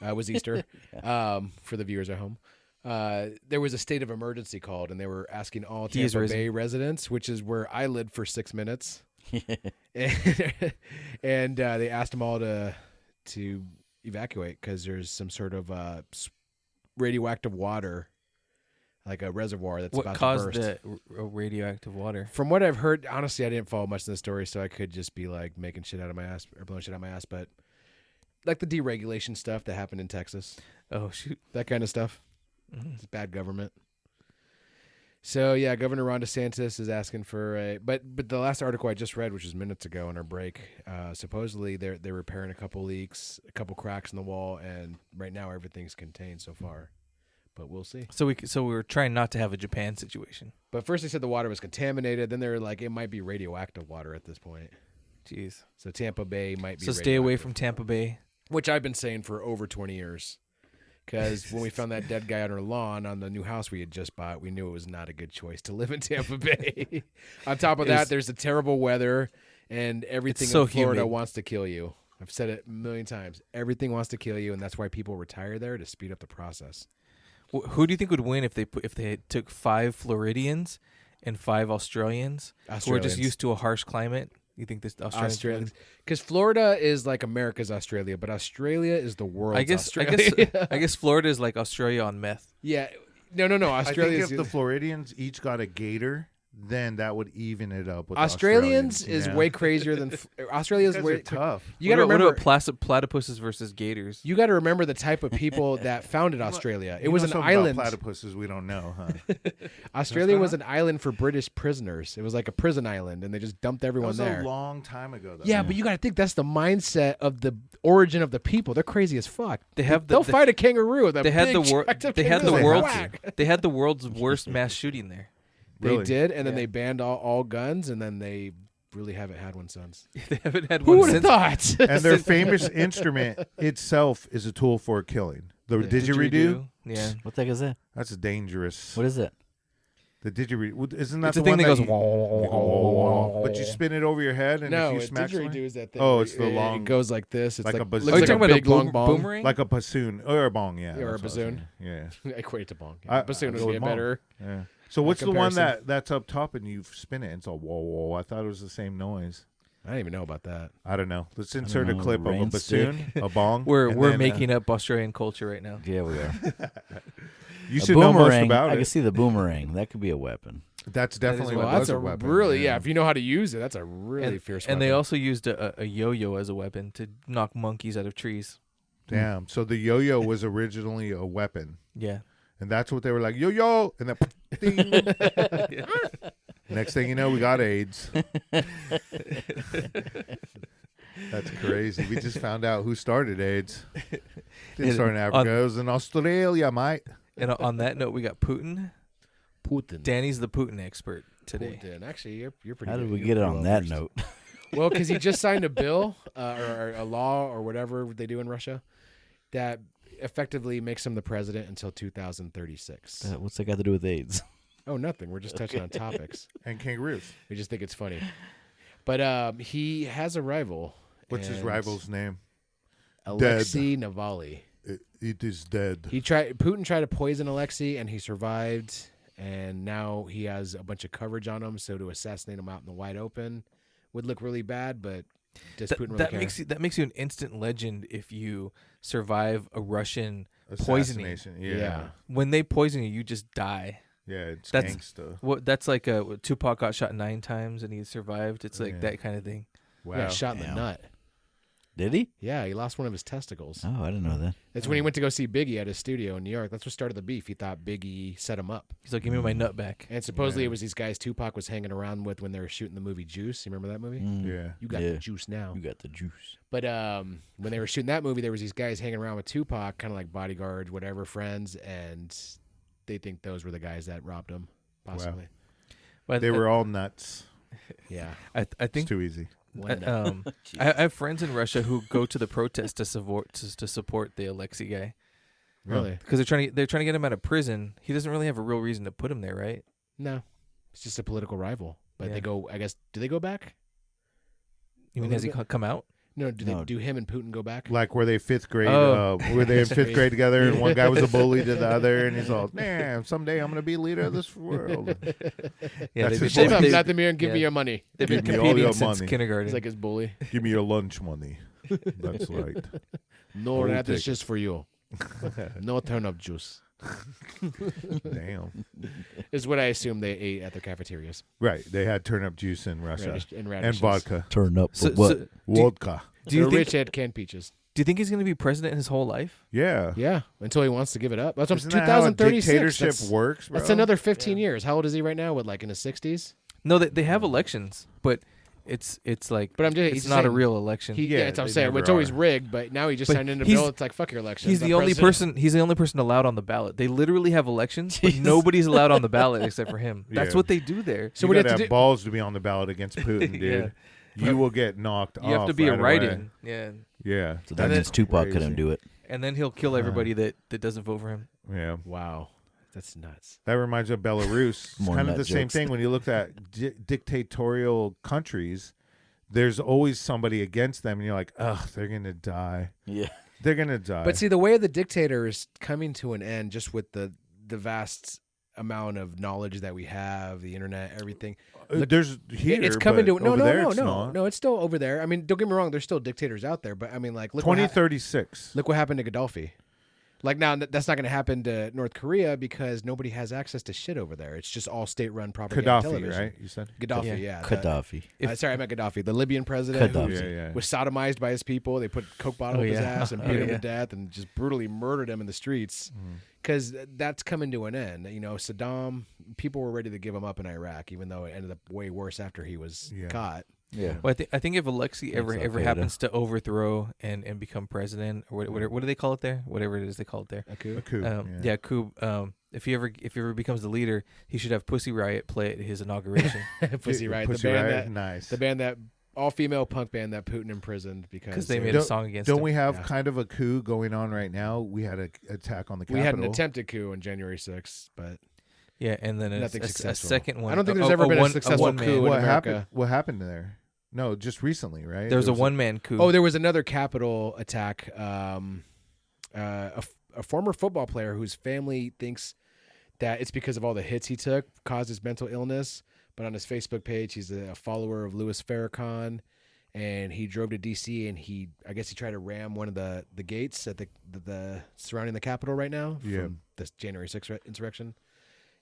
Speaker 5: It was Easter for the viewers at home. There was a state of emergency called, and they were asking all
Speaker 3: He is
Speaker 5: Tampa
Speaker 3: risen.
Speaker 5: Bay residents, which is where I lived for 6 minutes, and they asked them all to evacuate because there's some sort of radioactive water, like a reservoir that's
Speaker 3: What
Speaker 5: about
Speaker 3: caused
Speaker 5: to burst.
Speaker 3: the radioactive water?
Speaker 5: From what I've heard, honestly, I didn't follow much of the story, so I could just be like making shit out of my ass or blowing shit out of my ass. But like the deregulation stuff that happened in Texas,
Speaker 3: Oh shoot!
Speaker 5: that kind of stuff. It's bad government. So yeah, Governor Ron DeSantis is asking for a. But the last article I just read, which was minutes ago on our break, supposedly they're repairing a couple leaks, a couple cracks in the wall, and right now everything's contained so far. But we'll see.
Speaker 3: So we were trying not to have a Japan situation.
Speaker 5: But first they said the water was contaminated. Then they were like, it might be radioactive water at this point.
Speaker 3: Jeez.
Speaker 5: So Tampa Bay might be.
Speaker 3: So stay away
Speaker 5: radioactive.
Speaker 3: from Tampa Bay.
Speaker 5: Which I've been saying for over 20 years. Because when we found that dead guy on our lawn on the new house we had just bought, we knew it was not a good choice to live in Tampa Bay. On top of that, there's the terrible weather, and everything
Speaker 3: so
Speaker 5: in Florida
Speaker 3: humid.
Speaker 5: wants to kill you. I've said it a million times. Everything wants to kill you, and that's why people retire there, to speed up the process.
Speaker 3: Who do you think would win if they took 5 Floridians and 5 Australians who are just
Speaker 5: Australians.
Speaker 3: used to a harsh climate? You think this
Speaker 5: Australians. Because Florida is like America's Australia, but Australia is the world's
Speaker 3: I guess
Speaker 5: Australia.
Speaker 3: I guess Florida is like Australia on meth.
Speaker 5: Yeah. No.
Speaker 4: I
Speaker 5: Australia
Speaker 4: think if the Floridians each got a gator, then that would even it up with
Speaker 5: Australians
Speaker 4: Australians,
Speaker 5: is
Speaker 4: yeah.
Speaker 5: way crazier than Australia's
Speaker 4: Because
Speaker 5: way
Speaker 4: they're tough.
Speaker 5: You got to
Speaker 3: What
Speaker 5: remember
Speaker 3: about platypuses versus gators?
Speaker 5: You got to remember the type of people that founded Australia. It
Speaker 4: You
Speaker 5: was
Speaker 4: know
Speaker 5: an
Speaker 4: something about
Speaker 5: island.
Speaker 4: platypuses we don't know, huh?
Speaker 5: Australia was an island for British prisoners. It was like a prison island, and they just dumped
Speaker 4: That
Speaker 5: everyone
Speaker 4: was
Speaker 5: there.
Speaker 4: a long time ago, though.
Speaker 5: Yeah, but you got to think that's the mindset of the origin of the people. They're crazy as fuck.
Speaker 3: They'll
Speaker 5: fight a kangaroo.
Speaker 3: They had the
Speaker 5: world.
Speaker 3: They had the world's worst mass shooting there.
Speaker 5: They
Speaker 4: Really?
Speaker 5: did, and then they banned all guns, and then they really haven't had one since.
Speaker 3: They haven't had
Speaker 5: Who
Speaker 3: one
Speaker 5: would have
Speaker 3: since.
Speaker 5: thought?
Speaker 4: And their famous instrument itself is a tool for killing. The didgeridoo.
Speaker 3: Yeah.
Speaker 6: What the heck is that?
Speaker 4: That's dangerous.
Speaker 6: What is it?
Speaker 4: The didgeridoo. Isn't that
Speaker 3: It's
Speaker 4: the
Speaker 3: a thing
Speaker 4: one
Speaker 3: that goes.
Speaker 4: But you spin it over your head, and
Speaker 5: No,
Speaker 4: if you
Speaker 5: a
Speaker 4: smack
Speaker 5: didgeridoo
Speaker 4: someone-
Speaker 5: is that thing.
Speaker 4: Oh,
Speaker 5: where
Speaker 4: it's the long-
Speaker 5: It goes like this. It's
Speaker 4: like
Speaker 5: like
Speaker 4: a
Speaker 5: looks
Speaker 4: bazooka.
Speaker 3: Are you
Speaker 5: like
Speaker 3: talking
Speaker 5: a
Speaker 3: about
Speaker 5: big
Speaker 3: a
Speaker 5: long bong.
Speaker 3: boomerang?
Speaker 4: like a bassoon or a bong, yeah.
Speaker 5: Or a
Speaker 4: that's what I was
Speaker 5: bassoon.
Speaker 4: saying. Yeah.
Speaker 5: I equate it to bong. Yeah. Bassoon
Speaker 4: I
Speaker 5: would
Speaker 4: go
Speaker 5: be
Speaker 4: with bong.
Speaker 5: better.
Speaker 4: Yeah. So what's the one
Speaker 5: comparison.
Speaker 4: that's up top and you spin it? It's all whoa whoa. I thought it was the same noise.
Speaker 5: I didn't even know about that.
Speaker 4: I don't know. Let's insert a
Speaker 6: know,
Speaker 4: clip of a
Speaker 6: rain
Speaker 4: bassoon, a bong.
Speaker 3: We're
Speaker 4: and
Speaker 3: we're
Speaker 4: then,
Speaker 3: making up Australian culture right now.
Speaker 6: Yeah, we are.
Speaker 4: You
Speaker 6: A
Speaker 4: should know most
Speaker 6: boomerang.
Speaker 4: about
Speaker 6: I can
Speaker 4: it.
Speaker 6: see the boomerang. That could be a weapon.
Speaker 4: That's definitely
Speaker 3: well,
Speaker 4: what
Speaker 5: Well,
Speaker 4: was
Speaker 5: that's
Speaker 4: a
Speaker 5: a
Speaker 4: weapon.
Speaker 5: really if you know how to use it, that's a really fierce weapon.
Speaker 3: And they also used a yo-yo as a weapon to knock monkeys out of trees.
Speaker 4: Damn. So the yo-yo was originally a weapon,
Speaker 3: Yeah.
Speaker 4: and that's what they were like yo-yo, and then ding. Next thing you know, we got AIDS. That's crazy. We just found out who started AIDS. Didn't start in Africa. It was in Australia, mate.
Speaker 3: And on that note, we got Putin.
Speaker 5: Putin.
Speaker 3: Danny's the Putin expert today.
Speaker 5: Putin. Actually, you're pretty.
Speaker 6: How
Speaker 5: good.
Speaker 6: did we
Speaker 5: You're
Speaker 6: get it
Speaker 5: pretty
Speaker 6: on
Speaker 5: well
Speaker 6: that
Speaker 5: versed.
Speaker 6: note?
Speaker 5: Well, because he just signed a bill or a law or whatever they do in Russia that effectively makes him the president until 2036.
Speaker 6: What's that got to do with AIDS?
Speaker 5: Oh, nothing. We're just touching on topics.
Speaker 4: And kangaroos.
Speaker 5: We just think it's funny. But he has a rival.
Speaker 4: What's his
Speaker 5: and
Speaker 4: rival's name?
Speaker 5: Alexei Navalny.
Speaker 4: It is dead.
Speaker 5: Putin tried to poison Alexei, and he survived. And now he has a bunch of coverage on him. So to assassinate him out in the wide open would look really bad. But does Putin really care?
Speaker 3: That makes you an instant legend if you survive a Russian poisoning.
Speaker 4: Assassination.
Speaker 5: Yeah.
Speaker 4: Yeah.
Speaker 3: When they poison you, you just die.
Speaker 4: Yeah, it's
Speaker 3: That's-
Speaker 4: gangsta.
Speaker 3: What that's like Tupac got shot 9 times and he survived. It's like
Speaker 4: Yeah.
Speaker 3: that kind of thing.
Speaker 4: Wow.
Speaker 5: Yeah, shot in the
Speaker 6: Damn.
Speaker 5: nut.
Speaker 6: Did he?
Speaker 5: Yeah, he lost one of his testicles.
Speaker 6: Oh, I didn't know that.
Speaker 5: That's when he went to go see Biggie at his studio in New York. That's what started the beef. He thought Biggie set him up.
Speaker 3: He's like, give me my nut back.
Speaker 5: And supposedly it was these guys Tupac was hanging around with when they were shooting the movie Juice. You remember that movie?
Speaker 4: Yeah.
Speaker 5: You got
Speaker 6: Yeah.
Speaker 5: the juice now.
Speaker 6: You got the juice.
Speaker 5: But when they were shooting that movie, there was these guys hanging around with Tupac, kind of like bodyguards, whatever, friends, and they think those were the guys that robbed him, possibly.
Speaker 3: But
Speaker 4: They were all nuts.
Speaker 5: Yeah.
Speaker 3: I
Speaker 4: It's
Speaker 3: think
Speaker 4: too easy.
Speaker 5: One nut.
Speaker 3: I have friends in Russia who go to the protest to support the Alexei guy
Speaker 5: Really?
Speaker 3: because they're trying to get him out of prison. He doesn't really have a real reason to put him there, right?
Speaker 5: No. It's just a political rival. But
Speaker 3: Yeah.
Speaker 5: they go, I guess, do they go back?
Speaker 3: You mean
Speaker 5: A
Speaker 3: has he
Speaker 5: little
Speaker 3: come out?
Speaker 5: No, do
Speaker 6: No.
Speaker 5: they do him and Putin go back?
Speaker 4: Like were they fifth grade?
Speaker 3: Oh.
Speaker 4: Were they in fifth grade together? And one guy was a bully to the other, and he's all, "Damn, someday I'm gonna be leader of this world."
Speaker 3: Yeah,
Speaker 4: That's
Speaker 3: they've
Speaker 4: his
Speaker 5: Shave
Speaker 3: been,
Speaker 5: him,
Speaker 4: They-
Speaker 5: not the mirror, and give me
Speaker 3: yeah.
Speaker 5: your money.
Speaker 3: they've been
Speaker 4: Give me all
Speaker 3: competing
Speaker 4: your
Speaker 3: since
Speaker 4: money.
Speaker 3: kindergarten.
Speaker 5: He's like his bully.
Speaker 4: Give me your lunch money. That's right.
Speaker 5: No,
Speaker 4: I'll
Speaker 5: that
Speaker 4: take
Speaker 5: is just for you. No turn up juice.
Speaker 4: Damn.
Speaker 5: Is what I assume they ate at their cafeterias.
Speaker 4: Right. They had turnip juice in Russia
Speaker 5: And
Speaker 4: and vodka.
Speaker 6: Turn up for
Speaker 3: So-
Speaker 6: what?
Speaker 3: so-
Speaker 4: Vodka.
Speaker 3: Do you
Speaker 5: They're
Speaker 3: think?
Speaker 5: rich at canned peaches.
Speaker 3: Do you think he's going to be president his whole life?
Speaker 4: Yeah.
Speaker 5: Yeah, until he wants to give it up. That's
Speaker 4: Isn't that how a
Speaker 5: 2036.
Speaker 4: dictatorship
Speaker 5: That's,
Speaker 4: works, bro?
Speaker 5: that's another 15 years. How old is he right now? What, like in his 60s?
Speaker 3: No, they have elections, but it's like
Speaker 5: But I'm just,
Speaker 3: it's
Speaker 5: he's
Speaker 3: not a
Speaker 5: saying
Speaker 3: real election.
Speaker 5: Yeah, that's what I'm
Speaker 4: they
Speaker 5: saying.
Speaker 4: never
Speaker 5: It's always
Speaker 4: are.
Speaker 5: rigged, but now he just
Speaker 3: But
Speaker 5: signed into
Speaker 3: he's-
Speaker 5: bill. It's like, fuck your election.
Speaker 3: He's the only person. He's the only person allowed on the ballot. They literally have elections, but
Speaker 6: Jeez.
Speaker 3: nobody's allowed on the ballot except for him. That's
Speaker 4: Yeah.
Speaker 3: what they do there.
Speaker 5: So
Speaker 4: You
Speaker 5: what do you
Speaker 4: gotta
Speaker 5: have to
Speaker 4: have
Speaker 5: do?
Speaker 4: balls to be on the ballot against Putin, dude. You will get knocked off.
Speaker 3: You have to be a
Speaker 4: right away.
Speaker 3: write-in. Yeah,
Speaker 4: Yeah.
Speaker 6: So that
Speaker 3: And
Speaker 6: means
Speaker 3: then-
Speaker 6: Tupac couldn't
Speaker 4: Crazy.
Speaker 6: do it.
Speaker 3: and then he'll kill everybody that doesn't vote for him.
Speaker 4: Yeah.
Speaker 5: Wow, that's nuts.
Speaker 4: That reminds me of Belarus. It's
Speaker 6: More
Speaker 4: kind of
Speaker 6: nut
Speaker 4: the same
Speaker 6: jokes.
Speaker 4: thing when you look at dictatorial countries. There's always somebody against them, and you're like, ugh, they're gonna die.
Speaker 6: Yeah.
Speaker 4: They're gonna die.
Speaker 5: But see, the way of the dictator is coming to an end just with the vast amount of knowledge that we have, the internet, everything.
Speaker 4: There's here.
Speaker 5: It's coming
Speaker 4: but
Speaker 5: to no,
Speaker 4: over
Speaker 5: no,
Speaker 4: there
Speaker 5: no,
Speaker 4: it's
Speaker 5: no,
Speaker 4: not.
Speaker 5: no. It's still over there. I mean, don't get me wrong. There's still dictators out there, but I mean, like, look what
Speaker 4: 2036.
Speaker 5: look what happened to Gaddafi. Like now, that's not going to happen to North Korea because nobody has access to shit over there. It's just all state-run propaganda
Speaker 4: Gaddafi,
Speaker 5: television.
Speaker 4: right? You said.
Speaker 5: Gaddafi,
Speaker 3: Yeah.
Speaker 5: yeah.
Speaker 6: Gaddafi.
Speaker 5: Sorry, I meant Gaddafi, the Libyan president who
Speaker 6: Gaddafi.
Speaker 4: Yeah.
Speaker 5: was sodomized by his people. They put coke bottle
Speaker 3: Oh,
Speaker 5: up his
Speaker 3: yeah.
Speaker 5: ass and
Speaker 3: Oh,
Speaker 5: beat him
Speaker 3: yeah.
Speaker 5: to death and just brutally murdered him in the streets. Because that's coming to an end. You know, Saddam, people were ready to give him up in Iraq, even though it ended up way worse after he was
Speaker 4: Yeah.
Speaker 5: caught.
Speaker 6: Yeah.
Speaker 3: Well, I think if Alexei ever
Speaker 6: Thanks,
Speaker 3: ever
Speaker 6: Al-Qaeda.
Speaker 3: happens to overthrow and become president, or what do they call it there? Whatever it is they call it there.
Speaker 5: A coup.
Speaker 4: A coup.
Speaker 3: Yeah, coup. If he ever becomes the leader, he should have Pussy Riot play at his inauguration
Speaker 5: Pussy Riot,
Speaker 4: Pussy
Speaker 5: the band
Speaker 4: Riot,
Speaker 5: that
Speaker 4: nice.
Speaker 5: the band that all-female punk band that Putin imprisoned
Speaker 3: because they
Speaker 5: it
Speaker 3: made
Speaker 5: was-
Speaker 3: a song against
Speaker 4: Don't
Speaker 3: him.
Speaker 4: we have
Speaker 5: Yeah.
Speaker 4: kind of a coup going on right now? We had an attack on the
Speaker 5: we
Speaker 4: Capitol.
Speaker 5: had an attempted coup on January 6th, but
Speaker 3: Yeah, and then
Speaker 5: Nothing
Speaker 3: a
Speaker 5: successful.
Speaker 3: second one.
Speaker 5: I don't think there's ever been a successful
Speaker 3: one-man-
Speaker 5: coup in
Speaker 4: What
Speaker 5: America.
Speaker 4: happened? What happened there? No, just recently, right?
Speaker 3: There was a one-man coup.
Speaker 5: Oh, there was another Capitol attack. A former football player whose family thinks that it's because of all the hits he took caused his mental illness. But on his Facebook page, he's a follower of Louis Farrakhan, and he drove to D.C. and I guess he tried to ram one of the gates at the surrounding the Capitol right now from this January 6th insurrection.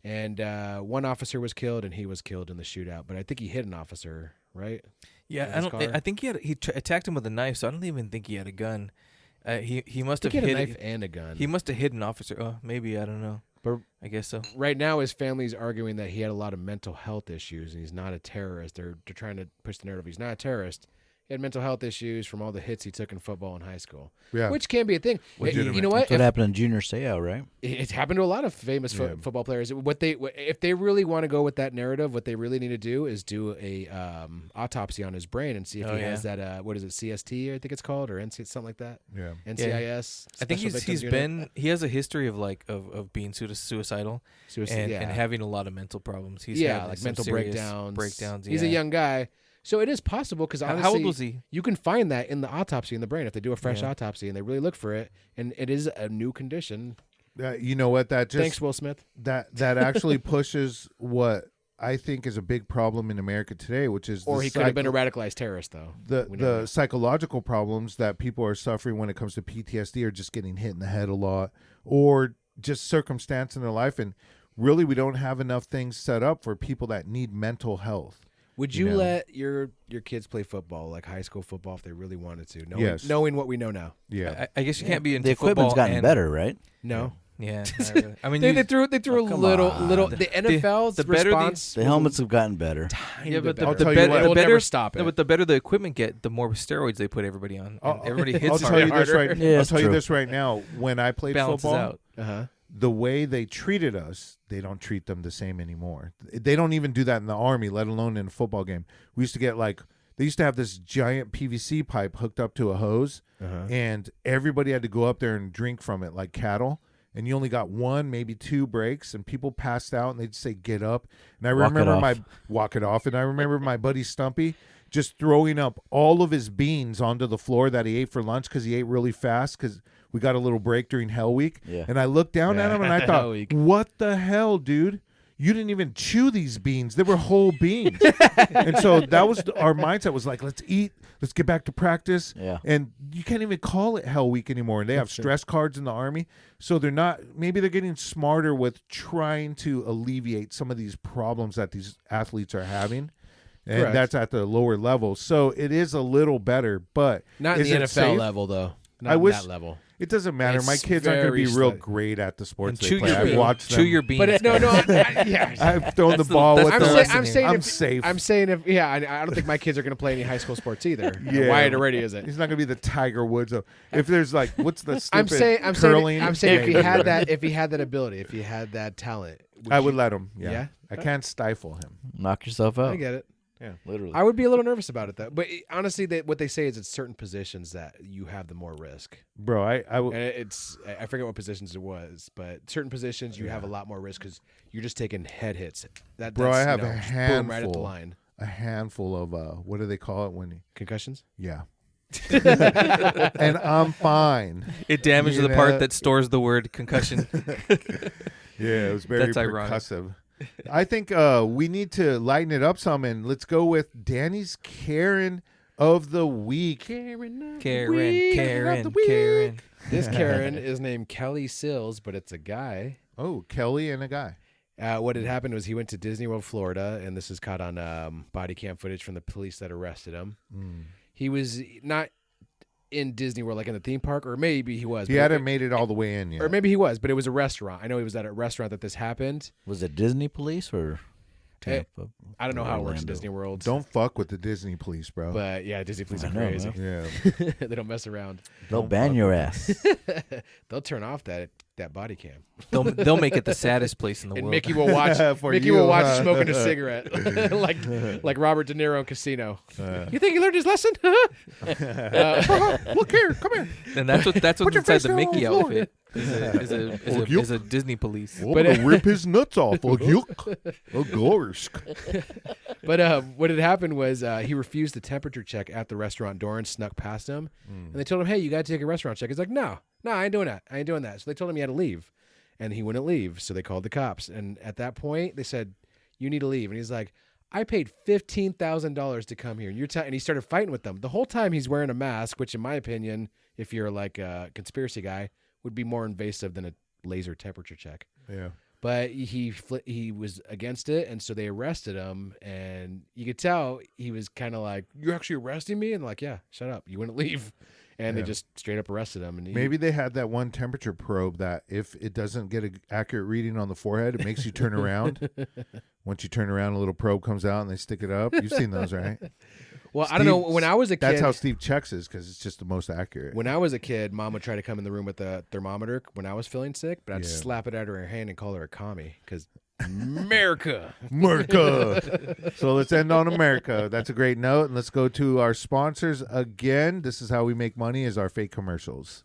Speaker 5: And one officer was killed, and he was killed in the shootout. But I think he hit an officer, right?
Speaker 3: Yeah,
Speaker 5: his car?
Speaker 3: I think he attacked him with a knife, so I don't even think he had a gun. He must
Speaker 5: I
Speaker 3: have
Speaker 5: think he
Speaker 3: hit
Speaker 5: had a knife and a gun.
Speaker 3: He must have hit an officer. Oh, maybe, I don't know.
Speaker 5: But
Speaker 3: I guess so.
Speaker 5: right now, his family's arguing that he had a lot of mental health issues and he's not a terrorist. They're trying to push the narrative. He's not a terrorist. He had mental health issues from all the hits he took in football in high school,
Speaker 4: Yeah.
Speaker 5: which can be a thing.
Speaker 4: Legitimate.
Speaker 5: You know what?
Speaker 6: That's what happened to Junior Seau, right?
Speaker 5: It's happened to a lot of famous football players. If they really want to go with that narrative, what they really need to do is do a autopsy on his brain and see if he has that. What is it? CST, I think it's called, or NC, something like that.
Speaker 4: Yeah.
Speaker 5: NCIS.
Speaker 3: I think
Speaker 5: Special Victims Unit.
Speaker 3: he has a history of of being suicidal
Speaker 5: Suicide,
Speaker 3: and having a lot of mental problems. He's
Speaker 5: yeah,
Speaker 3: had
Speaker 5: like
Speaker 3: some
Speaker 5: mental
Speaker 3: serious
Speaker 5: breakdowns.
Speaker 3: Yeah.
Speaker 5: He's a young guy. So it is possible because honestly,
Speaker 3: How old was he?
Speaker 5: You can find that in the autopsy in the brain if they do a fresh
Speaker 3: Yeah.
Speaker 5: autopsy and they really look for it, and it is a new condition.
Speaker 4: You know what? That just
Speaker 5: Thanks, Will Smith.
Speaker 4: that actually pushes what I think is a big problem in America today, which is
Speaker 5: Or
Speaker 4: the
Speaker 5: he could have been a radicalized terrorist, though. We know
Speaker 4: the
Speaker 5: that.
Speaker 4: psychological problems that people are suffering when it comes to PTSD or just getting hit in the head a lot or just circumstance in their life. And really, we don't have enough things set up for people that need mental health.
Speaker 5: Would you let your kids play football, like high school football, if they really wanted to? Knowing what we know now.
Speaker 4: Yeah.
Speaker 3: I guess you can't be into
Speaker 6: The equipment's
Speaker 3: football
Speaker 6: gotten
Speaker 3: and-
Speaker 6: better, right?
Speaker 5: No.
Speaker 3: Yeah, not really. I mean,
Speaker 5: They
Speaker 3: you-
Speaker 5: threw a
Speaker 6: come
Speaker 5: little.
Speaker 6: on.
Speaker 5: The NFL's
Speaker 3: the better the-
Speaker 5: response.
Speaker 6: The helmets have gotten better.
Speaker 3: yeah, but
Speaker 4: I'll
Speaker 3: the
Speaker 4: tell you
Speaker 3: better
Speaker 4: what.
Speaker 3: the
Speaker 5: It'll
Speaker 3: better
Speaker 5: never stop it.
Speaker 3: No, but the better the equipment get, the more steroids they put everybody on. And everybody hits
Speaker 4: I'll tell you this
Speaker 3: harder.
Speaker 4: right.
Speaker 6: Yeah,
Speaker 4: I'll
Speaker 6: it's
Speaker 4: tell you
Speaker 6: true.
Speaker 4: this right now. When I played
Speaker 3: Balances
Speaker 4: football,
Speaker 3: out.
Speaker 5: Uh-huh.
Speaker 4: the way they treated us, they don't treat them the same anymore. They don't even do that in the Army, let alone in a football game. We used to get they used to have this giant PVC pipe hooked up to a hose, and everybody had to go up there and drink from it like cattle. And you only got one, maybe two breaks, and people passed out, and they'd say, "Get up." And I remember walk it off, and I remember my buddy Stumpy just throwing up all of his beans onto the floor that he ate for lunch because he ate really fast because we got a little break during Hell Week.
Speaker 6: Yeah.
Speaker 4: And I looked down at him and I
Speaker 5: Hell
Speaker 4: thought,
Speaker 5: Week.
Speaker 4: what the hell, dude? you didn't even chew these beans. They were whole beans. And so that was our mindset was like, let's eat. Let's get back to practice.
Speaker 6: Yeah.
Speaker 4: And you can't even call it Hell Week anymore. And they have stress cards in the Army. So they're not, maybe they're getting smarter with trying to alleviate some of these problems that these athletes are having. And
Speaker 5: Correct.
Speaker 4: that's at the lower level. So it is a little better, but
Speaker 5: Not in
Speaker 4: is
Speaker 5: the
Speaker 4: it
Speaker 5: NFL
Speaker 4: safe?
Speaker 5: level, though. Not
Speaker 4: I
Speaker 5: on
Speaker 4: wish-
Speaker 5: that level.
Speaker 4: It doesn't matter.
Speaker 5: It's
Speaker 4: My kids aren't going to be
Speaker 5: very
Speaker 4: real
Speaker 5: slight.
Speaker 4: great at the
Speaker 3: And
Speaker 4: sports they
Speaker 3: chew
Speaker 4: play.
Speaker 3: your
Speaker 4: I've watched them.
Speaker 3: chew your beans.
Speaker 5: But no, yeah.
Speaker 4: I've thrown the
Speaker 3: That's the-
Speaker 4: ball
Speaker 3: that's
Speaker 4: with
Speaker 5: I'm,
Speaker 3: the
Speaker 4: them.
Speaker 3: lesson
Speaker 5: I'm saying
Speaker 4: I'm
Speaker 5: if,
Speaker 4: safe.
Speaker 5: I'm saying if I don't think my kids are going to play any high school sports either.
Speaker 4: Yeah.
Speaker 5: Wyatt already isn't.
Speaker 4: He's not going to be the Tiger Woods. If there's like, what's the
Speaker 5: I'm
Speaker 4: stupid
Speaker 5: saying
Speaker 4: curling?
Speaker 5: if he had that ability, if he had that talent,
Speaker 4: I would let him. Yeah.
Speaker 5: Yeah?
Speaker 4: I can't stifle him.
Speaker 6: Knock yourself out.
Speaker 5: I get it.
Speaker 6: Literally.
Speaker 5: I would be a little nervous about it though. But honestly, what they say is it's certain positions that you have the more risk.
Speaker 4: Bro, I
Speaker 5: And it's I forget what positions it was, but certain positions you have a lot more risk because you're just taking head hits.
Speaker 4: Bro, I have a
Speaker 5: just boom, right at the
Speaker 4: handful.
Speaker 5: line.
Speaker 4: A handful of, what do they call it when
Speaker 5: Concussions.
Speaker 4: yeah. And I'm fine.
Speaker 3: It damages
Speaker 4: You
Speaker 3: the part
Speaker 4: know?
Speaker 3: that stores the word concussion.
Speaker 4: Yeah, it was very
Speaker 3: That's ironic.
Speaker 4: percussive. I think we need to lighten it up some, and let's go with Danny's Karen of the week.
Speaker 3: Karen.
Speaker 5: This Karen is named Kelly Sills, but it's a guy.
Speaker 4: Oh, Kelly and a guy.
Speaker 5: What had happened was he went to Disney World, Florida, and this is caught on body cam footage from the police that arrested him. He was not in Disney World, like in the theme park, or maybe he was.
Speaker 4: He
Speaker 5: but
Speaker 4: hadn't made it all the way in yet.
Speaker 5: Or maybe he was, but it was a restaurant. I know he was at a restaurant that this happened.
Speaker 6: Was it Disney police or Tampa?
Speaker 5: I don't know how it works in
Speaker 6: Orlando?
Speaker 5: Disney World.
Speaker 4: Don't fuck with the Disney police, bro.
Speaker 5: But yeah, Disney police
Speaker 6: I
Speaker 5: are
Speaker 6: know,
Speaker 5: crazy.
Speaker 6: man.
Speaker 4: Yeah.
Speaker 5: They don't mess around.
Speaker 6: They'll ban your ass.
Speaker 5: They'll turn off that body cam.
Speaker 3: They'll make it the saddest place in the
Speaker 5: And
Speaker 3: world.
Speaker 5: Mickey will watch.
Speaker 4: For
Speaker 5: Mickey
Speaker 4: you,
Speaker 5: will watch
Speaker 4: huh?
Speaker 5: smoking a cigarette, like Robert De Niro in Casino. You think he learned his lesson?
Speaker 4: Look here, come here.
Speaker 3: And that's what's
Speaker 4: your
Speaker 3: inside
Speaker 4: face
Speaker 3: the
Speaker 4: down on
Speaker 3: Mickey
Speaker 4: the floor.
Speaker 3: outfit. Is a Disney police.
Speaker 4: I'm gonna rip his nuts off. Oh, yuck. Oh, gosh.
Speaker 5: But what had happened was he refused the temperature check at the restaurant door and snuck past him. And they told him, "Hey, you got to take a restaurant check." He's like, "No, I ain't doing that. I ain't doing that." So they told him he had to leave, and he wouldn't leave. So they called the cops. And at that point, they said, "You need to leave." And he's like, "I paid $15,000 to come here." And and he started fighting with them. The whole time he's wearing a mask, which, in my opinion, if you're like a conspiracy guy, would be more invasive than a laser temperature check.
Speaker 4: Yeah.
Speaker 5: But he was against it, and so they arrested him. And you could tell he was kind of like, "You're actually arresting me?" And like, "Yeah, shut up. You wouldn't leave." And they just straight up arrested him. And
Speaker 4: Maybe they had that one temperature probe that if it doesn't get an accurate reading on the forehead, it makes you turn around. Once you turn around, a little probe comes out and they stick it up. You've seen those, right?
Speaker 5: Well, I don't know. When I was a kid,
Speaker 4: That's how Steve checks is because it's just the most accurate.
Speaker 5: when I was a kid, Mom would try to come in the room with the thermometer when I was feeling sick, but I'd
Speaker 4: Yeah.
Speaker 5: slap it out of her hand and call her a commie because America.
Speaker 4: America. So let's end on America. That's a great note. And let's go to our sponsors again. This is how we make money is our fake commercials.